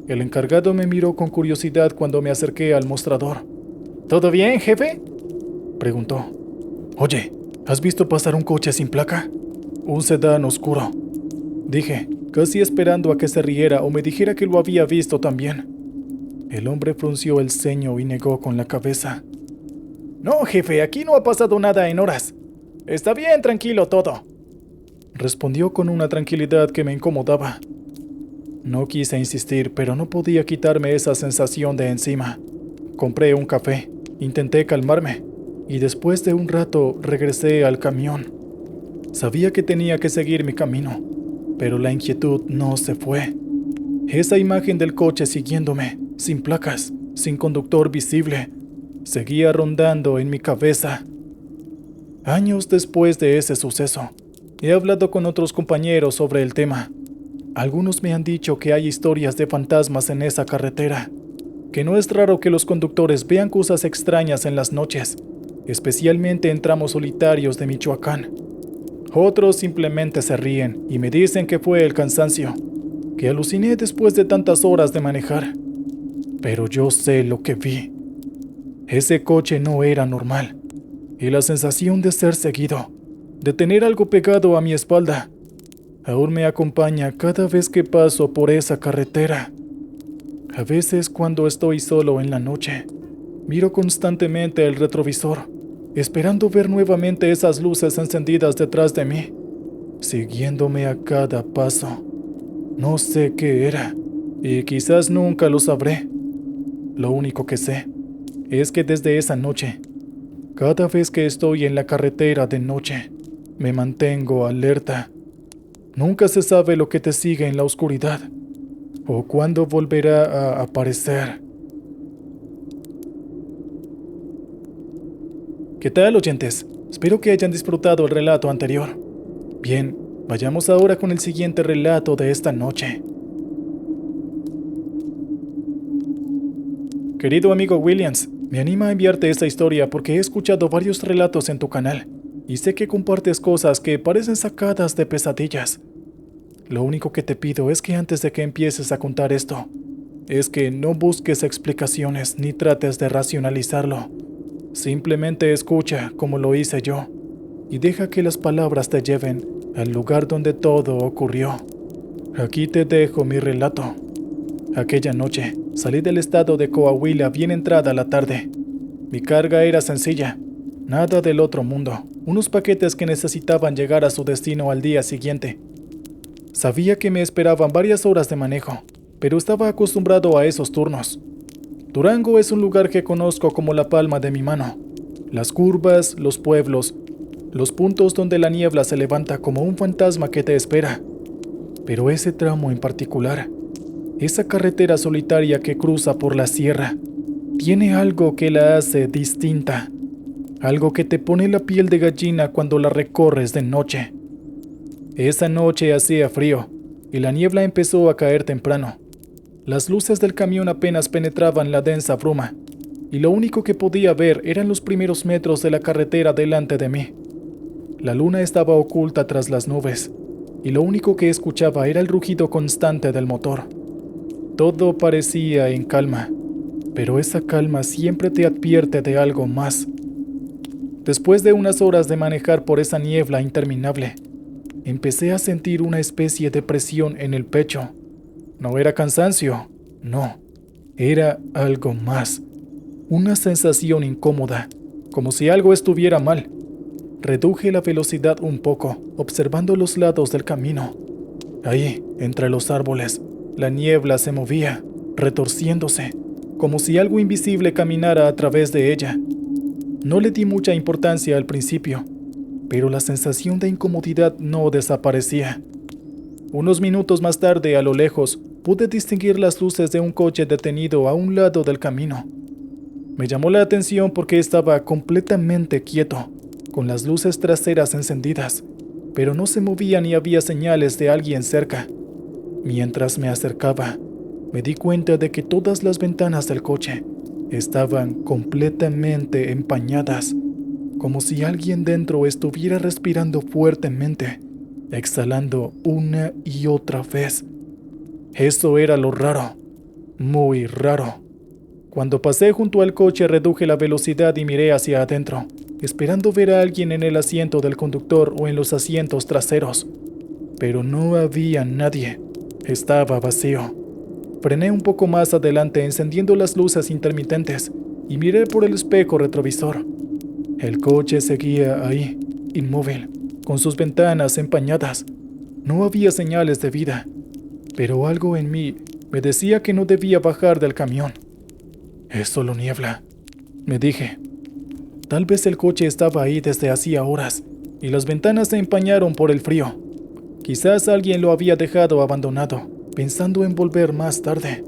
El encargado me miró con curiosidad cuando me acerqué al mostrador. ¿Todo bien, jefe?, preguntó. Oye, ¿has visto pasar un coche sin placa? Un sedán oscuro, dije, casi esperando a que se riera o me dijera que lo había visto también. El hombre frunció el ceño y negó con la cabeza. No, jefe, aquí no ha pasado nada en horas. Está bien, tranquilo todo, respondió con una tranquilidad que me incomodaba. No quise insistir, pero no podía quitarme esa sensación de encima. Compré un café, intenté calmarme, y después de un rato regresé al camión. Sabía que tenía que seguir mi camino, pero la inquietud no se fue. Esa imagen del coche siguiéndome, sin placas, sin conductor visible, seguía rondando en mi cabeza. Años después de ese suceso, he hablado con otros compañeros sobre el tema. Algunos me han dicho que hay historias de fantasmas en esa carretera, que no es raro que los conductores vean cosas extrañas en las noches, especialmente en tramos solitarios de Michoacán. Otros simplemente se ríen y me dicen que fue el cansancio, que aluciné después de tantas horas de manejar. Pero yo sé lo que vi. Ese coche no era normal, y la sensación de ser seguido, de tener algo pegado a mi espalda, aún me acompaña cada vez que paso por esa carretera. A veces cuando estoy solo en la noche, miro constantemente el retrovisor, esperando ver nuevamente esas luces encendidas detrás de mí. siguiéndome a cada paso. No sé qué era, y quizás nunca lo sabré. Lo único que sé es que desde esa noche, cada vez que estoy en la carretera de noche, me mantengo alerta. Nunca se sabe lo que te sigue en la oscuridad, o cuándo volverá a aparecer. ¿Qué tal, oyentes? Espero que hayan disfrutado el relato anterior. Bien, vayamos ahora con el siguiente relato de esta noche. Querido amigo Williams, me anima a enviarte esta historia porque he escuchado varios relatos en tu canal y sé que compartes cosas que parecen sacadas de pesadillas. Lo único que te pido es que antes de que empieces a contar esto, es que no busques explicaciones ni trates de racionalizarlo. Simplemente escucha como lo hice yo y deja que las palabras te lleven al lugar donde todo ocurrió. Aquí te dejo mi relato. Aquella noche salí del estado de Coahuila bien entrada la tarde. Mi carga era sencilla, nada del otro mundo, unos paquetes que necesitaban llegar a su destino al día siguiente. Sabía que me esperaban varias horas de manejo, pero estaba acostumbrado a esos turnos. Durango es un lugar que conozco como la palma de mi mano. Las curvas, los pueblos, los puntos donde la niebla se levanta como un fantasma que te espera. Pero ese tramo en particular, esa carretera solitaria que cruza por la sierra, tiene algo que la hace distinta. Algo que te pone la piel de gallina cuando la recorres de noche. Esa noche hacía frío y la niebla empezó a caer temprano. Las luces del camión apenas penetraban la densa bruma, y lo único que podía ver eran los primeros metros de la carretera delante de mí. La luna estaba oculta tras las nubes, y lo único que escuchaba era el rugido constante del motor. Todo parecía en calma, pero esa calma siempre te advierte de algo más. Después de unas horas de manejar por esa niebla interminable, empecé a sentir una especie de presión en el pecho. No era cansancio, no, era algo más. Una sensación incómoda, como si algo estuviera mal. Reduje la velocidad un poco, observando los lados del camino. Ahí, entre los árboles, la niebla se movía, retorciéndose, como si algo invisible caminara a través de ella. No le di mucha importancia al principio, pero la sensación de incomodidad no desaparecía. Unos minutos más tarde, a lo lejos, pude distinguir las luces de un coche detenido a un lado del camino. Me llamó la atención porque estaba completamente quieto, con las luces traseras encendidas, pero no se movía ni había señales de alguien cerca. Mientras me acercaba, me di cuenta de que todas las ventanas del coche estaban completamente empañadas, como si alguien dentro estuviera respirando fuertemente, exhalando una y otra vez. Eso era lo raro, muy raro. Cuando pasé junto al coche reduje la velocidad y miré hacia adentro, esperando ver a alguien en el asiento del conductor o en los asientos traseros. Pero no había nadie, estaba vacío. Frené un poco más adelante encendiendo las luces intermitentes y miré por el espejo retrovisor. El coche seguía ahí, inmóvil, con sus ventanas empañadas. No había señales de vida, pero algo en mí me decía que no debía bajar del camión. Es solo niebla, me dije. Tal vez el coche estaba ahí desde hacía horas y las ventanas se empañaron por el frío. Quizás alguien lo había dejado abandonado, pensando en volver más tarde.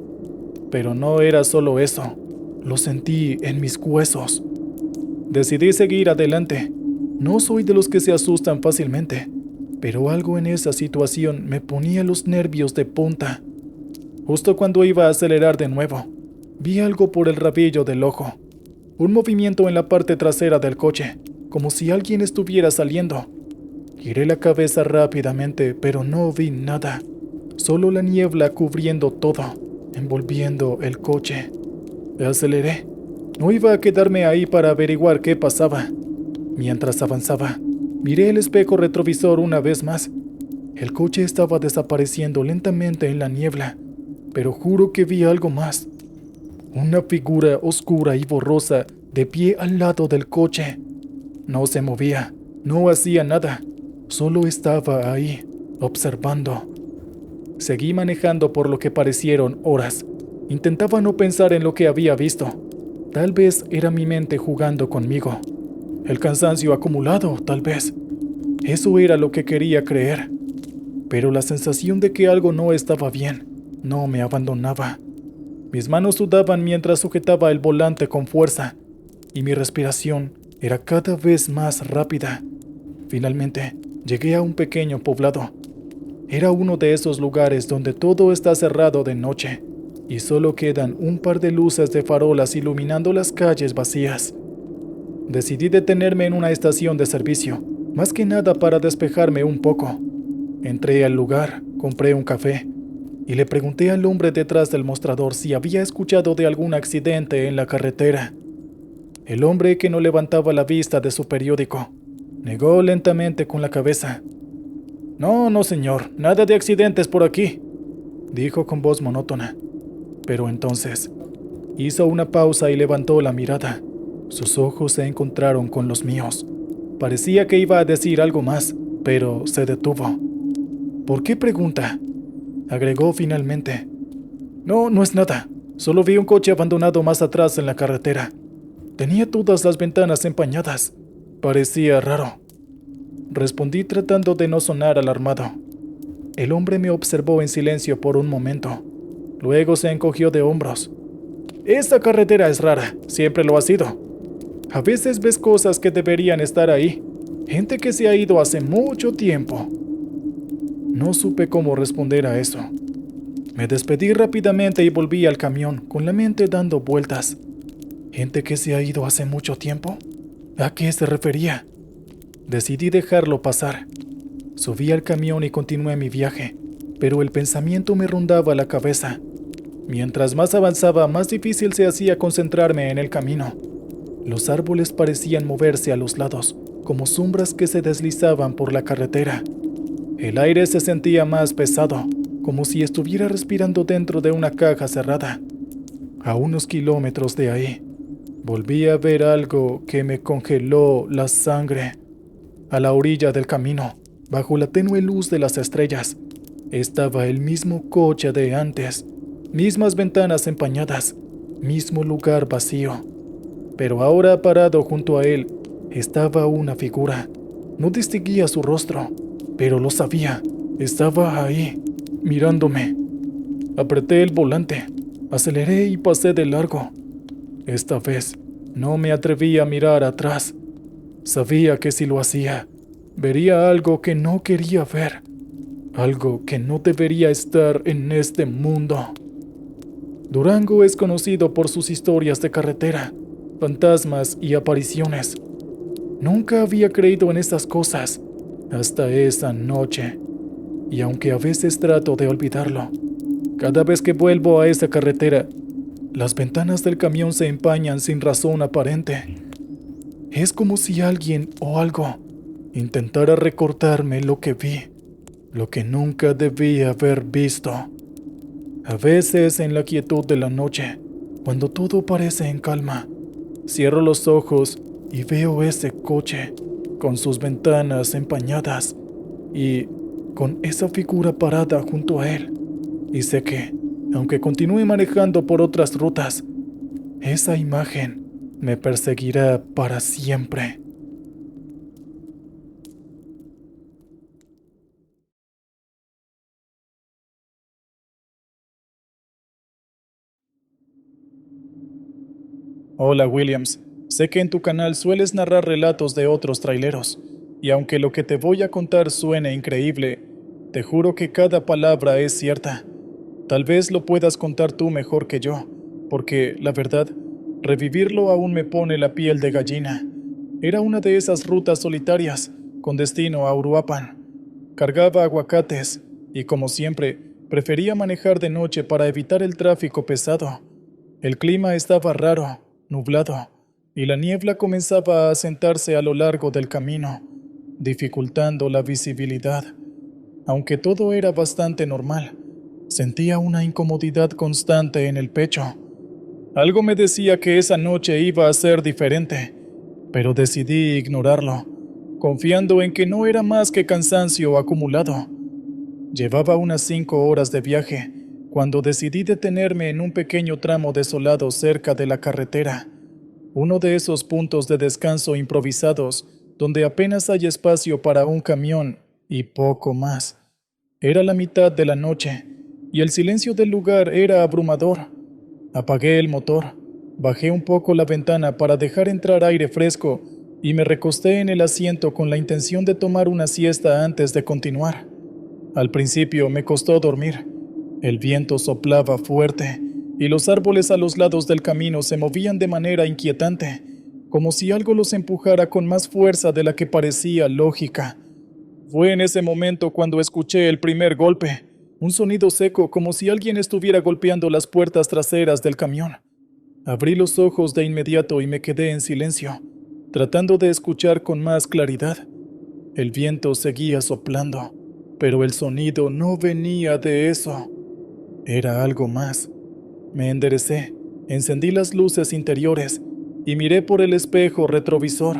Pero no era solo eso, lo sentí en mis huesos. Decidí seguir adelante. No soy de los que se asustan fácilmente, pero algo en esa situación me ponía los nervios de punta. Justo cuando iba a acelerar de nuevo, vi algo por el rabillo del ojo. Un movimiento en la parte trasera del coche, como si alguien estuviera saliendo. Giré la cabeza rápidamente, pero no vi nada. Solo la niebla cubriendo todo, envolviendo el coche. Aceleré. No iba a quedarme ahí para averiguar qué pasaba. Mientras avanzaba, miré el espejo retrovisor una vez más. El coche estaba desapareciendo lentamente en la niebla, pero juro que vi algo más. Una figura oscura y borrosa de pie al lado del coche. No se movía, no hacía nada. Solo estaba ahí, observando. Seguí manejando por lo que parecieron horas. Intentaba no pensar en lo que había visto. Tal vez era mi mente jugando conmigo. El cansancio acumulado, tal vez. Eso era lo que quería creer. Pero la sensación de que algo no estaba bien no me abandonaba. Mis manos sudaban mientras sujetaba el volante con fuerza, y mi respiración era cada vez más rápida. Finalmente, llegué a un pequeño poblado. Era uno de esos lugares donde todo está cerrado de noche, y solo quedan un par de luces de farolas iluminando las calles vacías. Decidí detenerme en una estación de servicio, más que nada para despejarme un poco. Entré al lugar, compré un café, y le pregunté al hombre detrás del mostrador si había escuchado de algún accidente en la carretera. El hombre, que no levantaba la vista de su periódico, negó lentamente con la cabeza. No, señor, nada de accidentes por aquí, dijo con voz monótona. Pero entonces, hizo una pausa y levantó la mirada. Sus ojos se encontraron con los míos. Parecía que iba a decir algo más, pero se detuvo. ¿Por qué pregunta?, agregó finalmente. No es nada. Solo vi un coche abandonado más atrás en la carretera. Tenía todas las ventanas empañadas. Parecía raro. Respondí tratando de no sonar alarmado. El hombre me observó en silencio por un momento. Luego se encogió de hombros. Esta carretera es rara, siempre lo ha sido. A veces ves cosas que deberían estar ahí. Gente que se ha ido hace mucho tiempo. No supe cómo responder a eso. Me despedí rápidamente y volví al camión, con la mente dando vueltas. ¿Gente que se ha ido hace mucho tiempo? ¿A qué se refería? Decidí dejarlo pasar. Subí al camión y continué mi viaje, pero el pensamiento me rondaba la cabeza. Mientras más avanzaba, más difícil se hacía concentrarme en el camino. Los árboles parecían moverse a los lados, como sombras que se deslizaban por la carretera. El aire se sentía más pesado, como si estuviera respirando dentro de una caja cerrada. A unos kilómetros de ahí, volví a ver algo que me congeló la sangre. A la orilla del camino, bajo la tenue luz de las estrellas, estaba el mismo coche de antes, mismas ventanas empañadas, mismo lugar vacío. Pero ahora, parado junto a él, estaba una figura. No distinguía su rostro, pero lo sabía. Estaba ahí, mirándome. Apreté el volante, aceleré y pasé de largo. Esta vez, no me atreví a mirar atrás. Sabía que si lo hacía, vería algo que no quería ver. Algo que no debería estar en este mundo. Durango es conocido por sus historias de carretera, fantasmas y apariciones. Nunca había creído en estas cosas hasta esa noche. Y aunque a veces trato de olvidarlo, cada vez que vuelvo a esa carretera, las ventanas del camión se empañan sin razón aparente. Es como si alguien o algo intentara recordarme lo que vi, lo que nunca debí haber visto. A veces, en la quietud de la noche, cuando todo parece en calma, cierro los ojos y veo ese coche con sus ventanas empañadas y con esa figura parada junto a él. Y sé que, aunque continúe manejando por otras rutas, esa imagen me perseguirá para siempre. Hola Williams, sé que en tu canal sueles narrar relatos de otros traileros, y aunque lo que te voy a contar suene increíble, te juro que cada palabra es cierta. Tal vez lo puedas contar tú mejor que yo, porque, la verdad, revivirlo aún me pone la piel de gallina. Era una de esas rutas solitarias, con destino a Uruapan. Cargaba aguacates, y como siempre, prefería manejar de noche para evitar el tráfico pesado. El clima estaba raro, nublado, y la niebla comenzaba a asentarse a lo largo del camino, dificultando la visibilidad. Aunque todo era bastante normal, sentía una incomodidad constante en el pecho. Algo me decía que esa noche iba a ser diferente, pero decidí ignorarlo. confiando en que no era más que cansancio acumulado. Llevaba unas 5 horas de viaje cuando decidí detenerme en un pequeño tramo desolado cerca de la carretera, uno de esos puntos de descanso improvisados donde apenas hay espacio para un camión y poco más. Era la mitad de la noche y el silencio del lugar era abrumador. Apagué el motor, bajé un poco la ventana para dejar entrar aire fresco y me recosté en el asiento con la intención de tomar una siesta antes de continuar. Al principio me costó dormir. El viento soplaba fuerte y los árboles a los lados del camino se movían de manera inquietante, como si algo los empujara con más fuerza de la que parecía lógica. Fue en ese momento cuando escuché el primer golpe, un sonido seco como si alguien estuviera golpeando las puertas traseras del camión. Abrí los ojos de inmediato y me quedé en silencio, tratando de escuchar con más claridad. El viento seguía soplando, pero el sonido no venía de eso. Era algo más. Me enderecé, encendí las luces interiores y miré por el espejo retrovisor.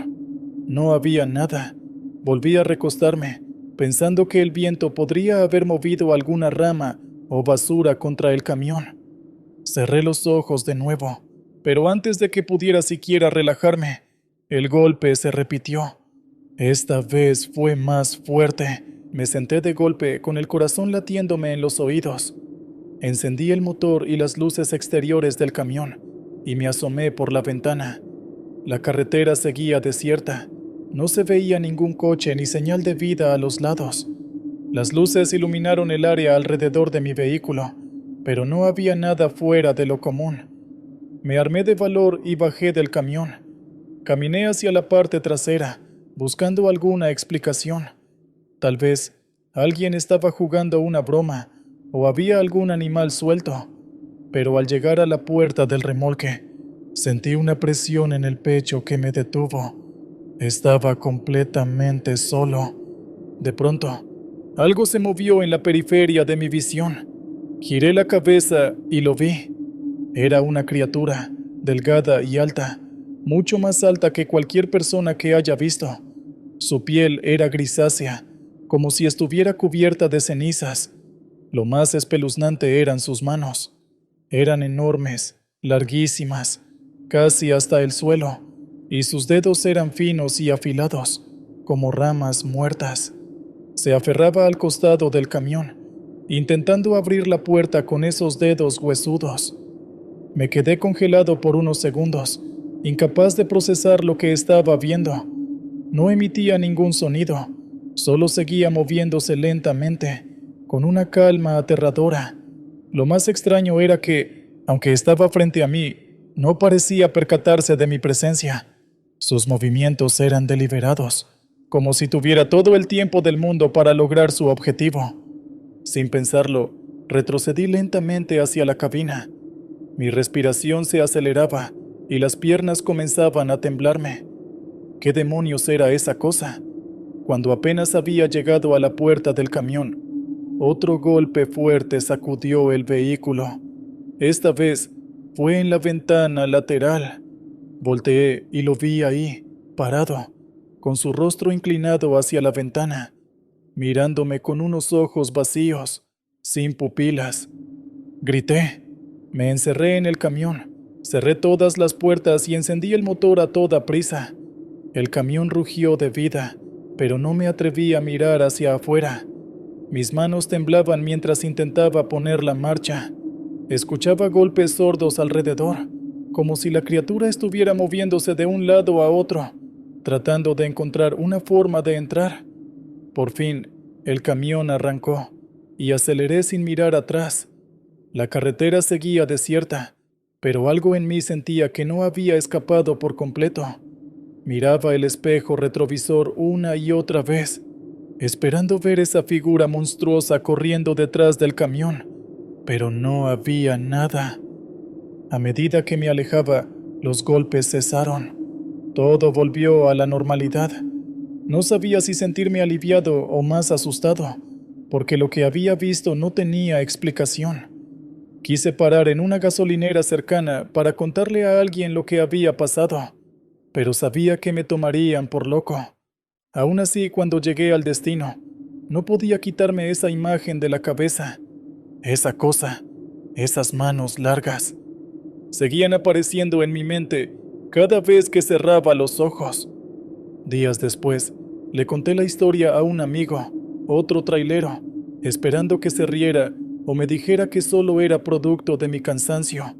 No había nada. Volví a recostarme, pensando que el viento podría haber movido alguna rama o basura contra el camión. Cerré los ojos de nuevo, pero antes de que pudiera siquiera relajarme, el golpe se repitió. Esta vez fue más fuerte. Me senté de golpe con el corazón latiéndome en los oídos. Encendí el motor y las luces exteriores del camión y me asomé por la ventana. La carretera seguía desierta. No se veía ningún coche ni señal de vida a los lados. Las luces iluminaron el área alrededor de mi vehículo, pero no había nada fuera de lo común. Me armé de valor y bajé del camión. Caminé hacia la parte trasera, buscando alguna explicación. Tal vez alguien estaba jugando una broma o había algún animal suelto, pero al llegar a la puerta del remolque, sentí una presión en el pecho que me detuvo. Estaba completamente solo. De pronto, algo se movió en la periferia de mi visión. Giré la cabeza y lo vi. Era una criatura, delgada y alta, mucho más alta que cualquier persona que haya visto. Su piel era grisácea, como si estuviera cubierta de cenizas. Lo más espeluznante eran sus manos. Eran enormes, larguísimas, casi hasta el suelo, y sus dedos eran finos y afilados, como ramas muertas. Se aferraba al costado del camión, intentando abrir la puerta con esos dedos huesudos. Me quedé congelado por unos segundos, incapaz de procesar lo que estaba viendo. No emitía ningún sonido, solo seguía moviéndose lentamente, con una calma aterradora. Lo más extraño era que, aunque estaba frente a mí, no parecía percatarse de mi presencia. Sus movimientos eran deliberados, como si tuviera todo el tiempo del mundo para lograr su objetivo. Sin pensarlo, retrocedí lentamente hacia la cabina. Mi respiración se aceleraba y las piernas comenzaban a temblarme. ¿Qué demonios era esa cosa? Cuando apenas había llegado a la puerta del camión, otro golpe fuerte sacudió el vehículo. Esta vez fue en la ventana lateral. Volteé y lo vi ahí, parado, con su rostro inclinado hacia la ventana, mirándome con unos ojos vacíos, sin pupilas. Grité. Me encerré en el camión, cerré todas las puertas y encendí el motor a toda prisa. El camión rugió de vida, pero no me atreví a mirar hacia afuera. Mis manos temblaban mientras intentaba poner la marcha. Escuchaba golpes sordos alrededor, como si la criatura estuviera moviéndose de un lado a otro, tratando de encontrar una forma de entrar. Por fin, el camión arrancó y aceleré sin mirar atrás. La carretera seguía desierta, pero algo en mí sentía que no había escapado por completo. Miraba el espejo retrovisor una y otra vez, esperando ver esa figura monstruosa corriendo detrás del camión, pero no había nada. A medida que me alejaba, los golpes cesaron. Todo volvió a la normalidad. No sabía si sentirme aliviado o más asustado, porque lo que había visto no tenía explicación. Quise parar en una gasolinera cercana para contarle a alguien lo que había pasado, pero sabía que me tomarían por loco. Aún así, cuando llegué al destino, no podía quitarme esa imagen de la cabeza, esa cosa, esas manos largas. Seguían apareciendo en mi mente cada vez que cerraba los ojos. Días después, le conté la historia a un amigo, otro trailero, esperando que se riera o me dijera que solo era producto de mi cansancio.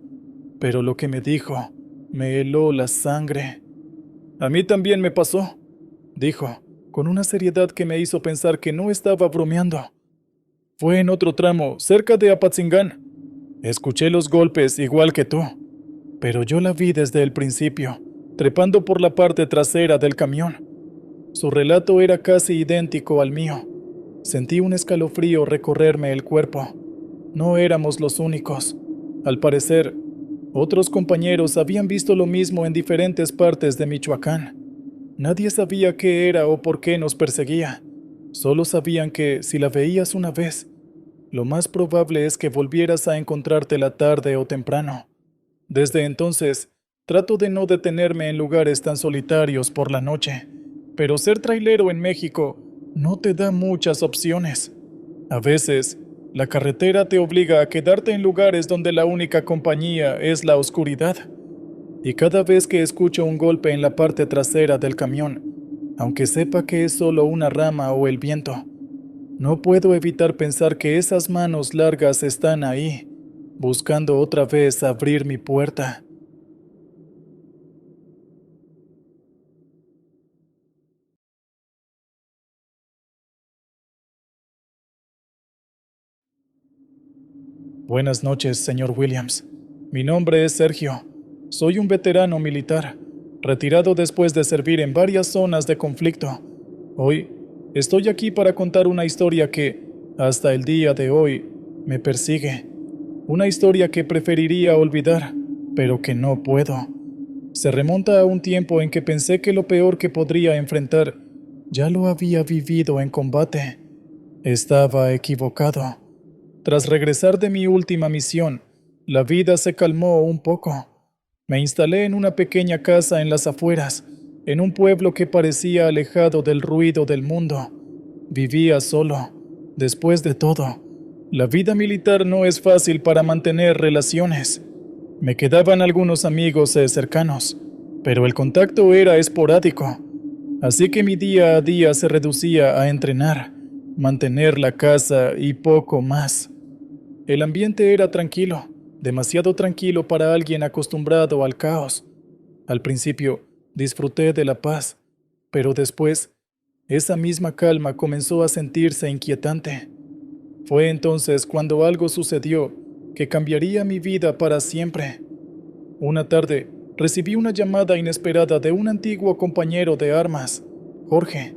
Pero lo que me dijo me heló la sangre. A mí también me pasó, dijo, con una seriedad que me hizo pensar que no estaba bromeando. Fue en otro tramo, cerca de Apatzingán. Escuché los golpes igual que tú, pero yo la vi desde el principio, trepando por la parte trasera del camión. Su relato era casi idéntico al mío. Sentí un escalofrío recorrerme el cuerpo. No éramos los únicos. Al parecer, otros compañeros habían visto lo mismo en diferentes partes de Michoacán. Nadie sabía qué era o por qué nos perseguía. Solo sabían que, si la veías una vez, lo más probable es que volvieras a encontrártela tarde o temprano. Desde entonces, trato de no detenerme en lugares tan solitarios por la noche, pero ser trailero en México no te da muchas opciones. A veces, la carretera te obliga a quedarte en lugares donde la única compañía es la oscuridad. Y cada vez que escucho un golpe en la parte trasera del camión, aunque sepa que es solo una rama o el viento, no puedo evitar pensar que esas manos largas están ahí, buscando otra vez abrir mi puerta. Buenas noches, señor Williams. Mi nombre es Sergio. Soy un veterano militar, retirado después de servir en varias zonas de conflicto. Hoy estoy aquí para contar una historia que, hasta el día de hoy, me persigue. Una historia que preferiría olvidar, pero que no puedo. Se remonta a un tiempo en que pensé que lo peor que podría enfrentar ya lo había vivido en combate. Estaba equivocado. Tras regresar de mi última misión, la vida se calmó un poco. Me instalé en una pequeña casa en las afueras, en un pueblo que parecía alejado del ruido del mundo. Vivía solo. Después de todo, la vida militar no es fácil para mantener relaciones. Me quedaban algunos amigos cercanos, pero el contacto era esporádico. Así que mi día a día se reducía a entrenar, mantener la casa y poco más. El ambiente era tranquilo, demasiado tranquilo para alguien acostumbrado al caos. Al principio, disfruté de la paz, pero después, esa misma calma comenzó a sentirse inquietante. Fue entonces cuando algo sucedió que cambiaría mi vida para siempre. Una tarde, recibí una llamada inesperada de un antiguo compañero de armas, Jorge.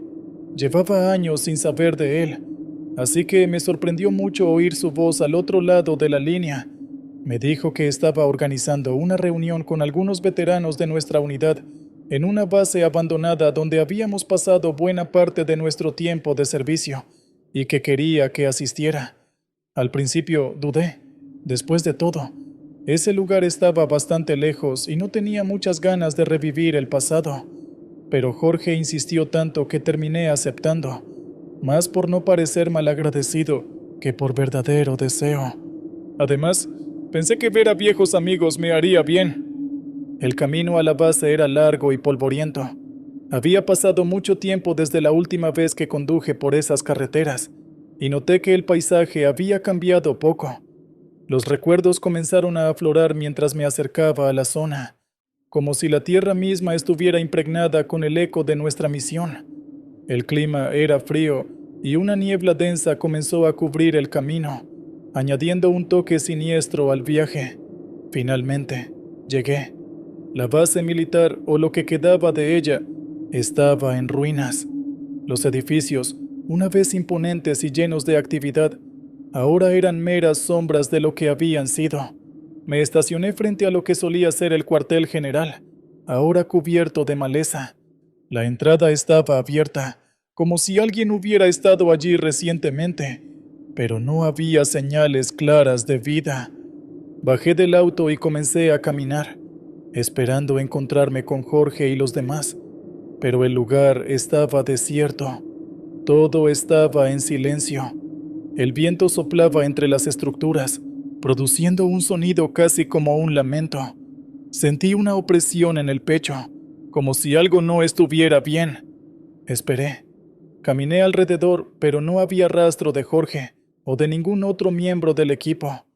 Llevaba años sin saber de él, así que me sorprendió mucho oír su voz al otro lado de la línea. Me dijo que estaba organizando una reunión con algunos veteranos de nuestra unidad en una base abandonada donde habíamos pasado buena parte de nuestro tiempo de servicio y que quería que asistiera. Al principio dudé. Después de todo, ese lugar estaba bastante lejos y no tenía muchas ganas de revivir el pasado. Pero Jorge insistió tanto que terminé aceptando, más por no parecer malagradecido que por verdadero deseo. Además, pensé que ver a viejos amigos me haría bien. El camino a la base era largo y polvoriento. Había pasado mucho tiempo desde la última vez que conduje por esas carreteras, y noté que el paisaje había cambiado poco. Los recuerdos comenzaron a aflorar mientras me acercaba a la zona, como si la tierra misma estuviera impregnada con el eco de nuestra misión. El clima era frío y una niebla densa comenzó a cubrir el camino, añadiendo un toque siniestro al viaje. Finalmente, llegué. La base militar, o lo que quedaba de ella, estaba en ruinas. Los edificios, una vez imponentes y llenos de actividad, ahora eran meras sombras de lo que habían sido. Me estacioné frente a lo que solía ser el cuartel general, ahora cubierto de maleza. La entrada estaba abierta, como si alguien hubiera estado allí recientemente, pero no había señales claras de vida. Bajé del auto y comencé a caminar, esperando encontrarme con Jorge y los demás. pero el lugar estaba desierto. Todo estaba en silencio. El viento soplaba entre las estructuras, produciendo un sonido casi como un lamento. Sentí una opresión en el pecho, como si algo no estuviera bien. Esperé. Caminé alrededor, pero no había rastro de Jorge o de ningún otro miembro del equipo.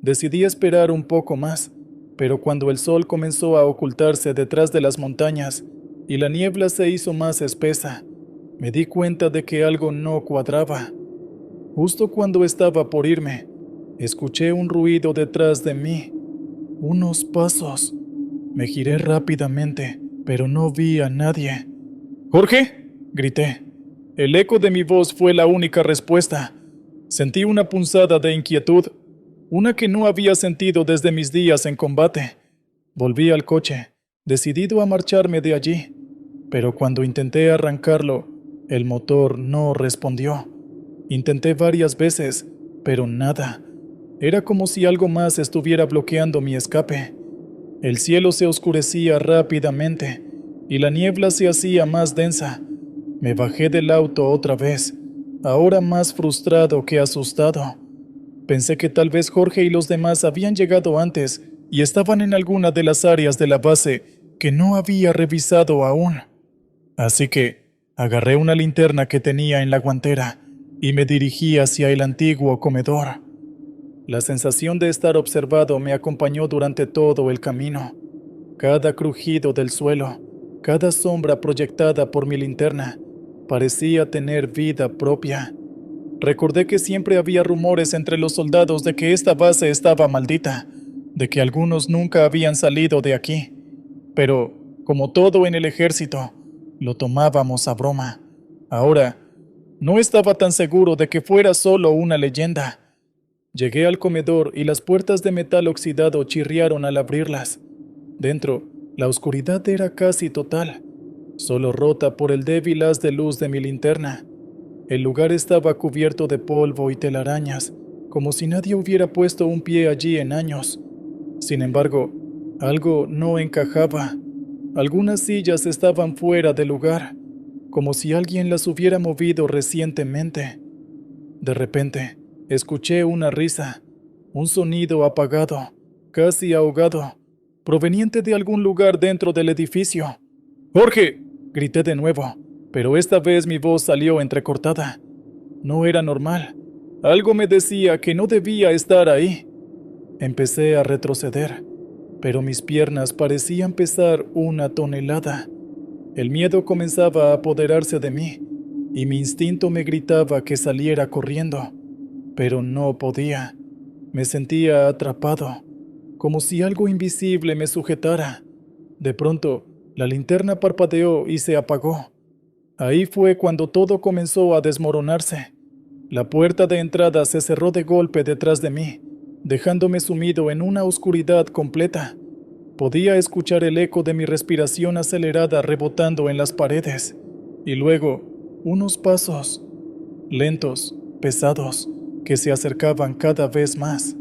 Decidí esperar un poco más, pero cuando el sol comenzó a ocultarse detrás de las montañas y la niebla se hizo más espesa, me di cuenta de que algo no cuadraba. Justo cuando estaba por irme, escuché un ruido detrás de mí. Unos pasos. Me giré rápidamente, pero no vi a nadie. ¡Jorge!, grité. El eco de mi voz fue la única respuesta. Sentí una punzada de inquietud, una que no había sentido desde mis días en combate. Volví al coche, decidido a marcharme de allí, pero cuando intenté arrancarlo, el motor no respondió. Intenté varias veces, pero nada. Era como si algo más estuviera bloqueando mi escape. El cielo se oscurecía rápidamente y la niebla se hacía más densa. Me bajé del auto otra vez, ahora más frustrado que asustado. Pensé que tal vez Jorge y los demás habían llegado antes y estaban en alguna de las áreas de la base que no había revisado aún. Así que agarré una linterna que tenía en la guantera y me dirigí hacia el antiguo comedor. La sensación de estar observado me acompañó durante todo el camino. Cada crujido del suelo, cada sombra proyectada por mi linterna, parecía tener vida propia. Recordé que siempre había rumores entre los soldados de que esta base estaba maldita, de que algunos nunca habían salido de aquí. Pero, como todo en el ejército, lo tomábamos a broma. Ahora, no estaba tan seguro de que fuera solo una leyenda. Llegué al comedor y las puertas de metal oxidado chirriaron al abrirlas. Dentro, la oscuridad era casi total, solo rota por el débil haz de luz de mi linterna. El lugar estaba cubierto de polvo y telarañas, como si nadie hubiera puesto un pie allí en años. Sin embargo, algo no encajaba. Algunas sillas estaban fuera de lugar, como si alguien las hubiera movido recientemente. De repente, escuché una risa, un sonido apagado, casi ahogado, proveniente de algún lugar dentro del edificio. ¡Jorge!, grité de nuevo, pero esta vez mi voz salió entrecortada. No era normal. Algo me decía que no debía estar ahí. Empecé a retroceder, pero mis piernas parecían pesar 1 tonelada. El miedo comenzaba a apoderarse de mí, y mi instinto me gritaba que saliera corriendo, pero no podía. Me sentía atrapado, como si algo invisible me sujetara. De pronto, la linterna parpadeó y se apagó. Ahí fue cuando todo comenzó a desmoronarse. La puerta de entrada se cerró de golpe detrás de mí, dejándome sumido en una oscuridad completa. Podía escuchar el eco de mi respiración acelerada rebotando en las paredes, y luego unos pasos, lentos, pesados, que se acercaban cada vez más.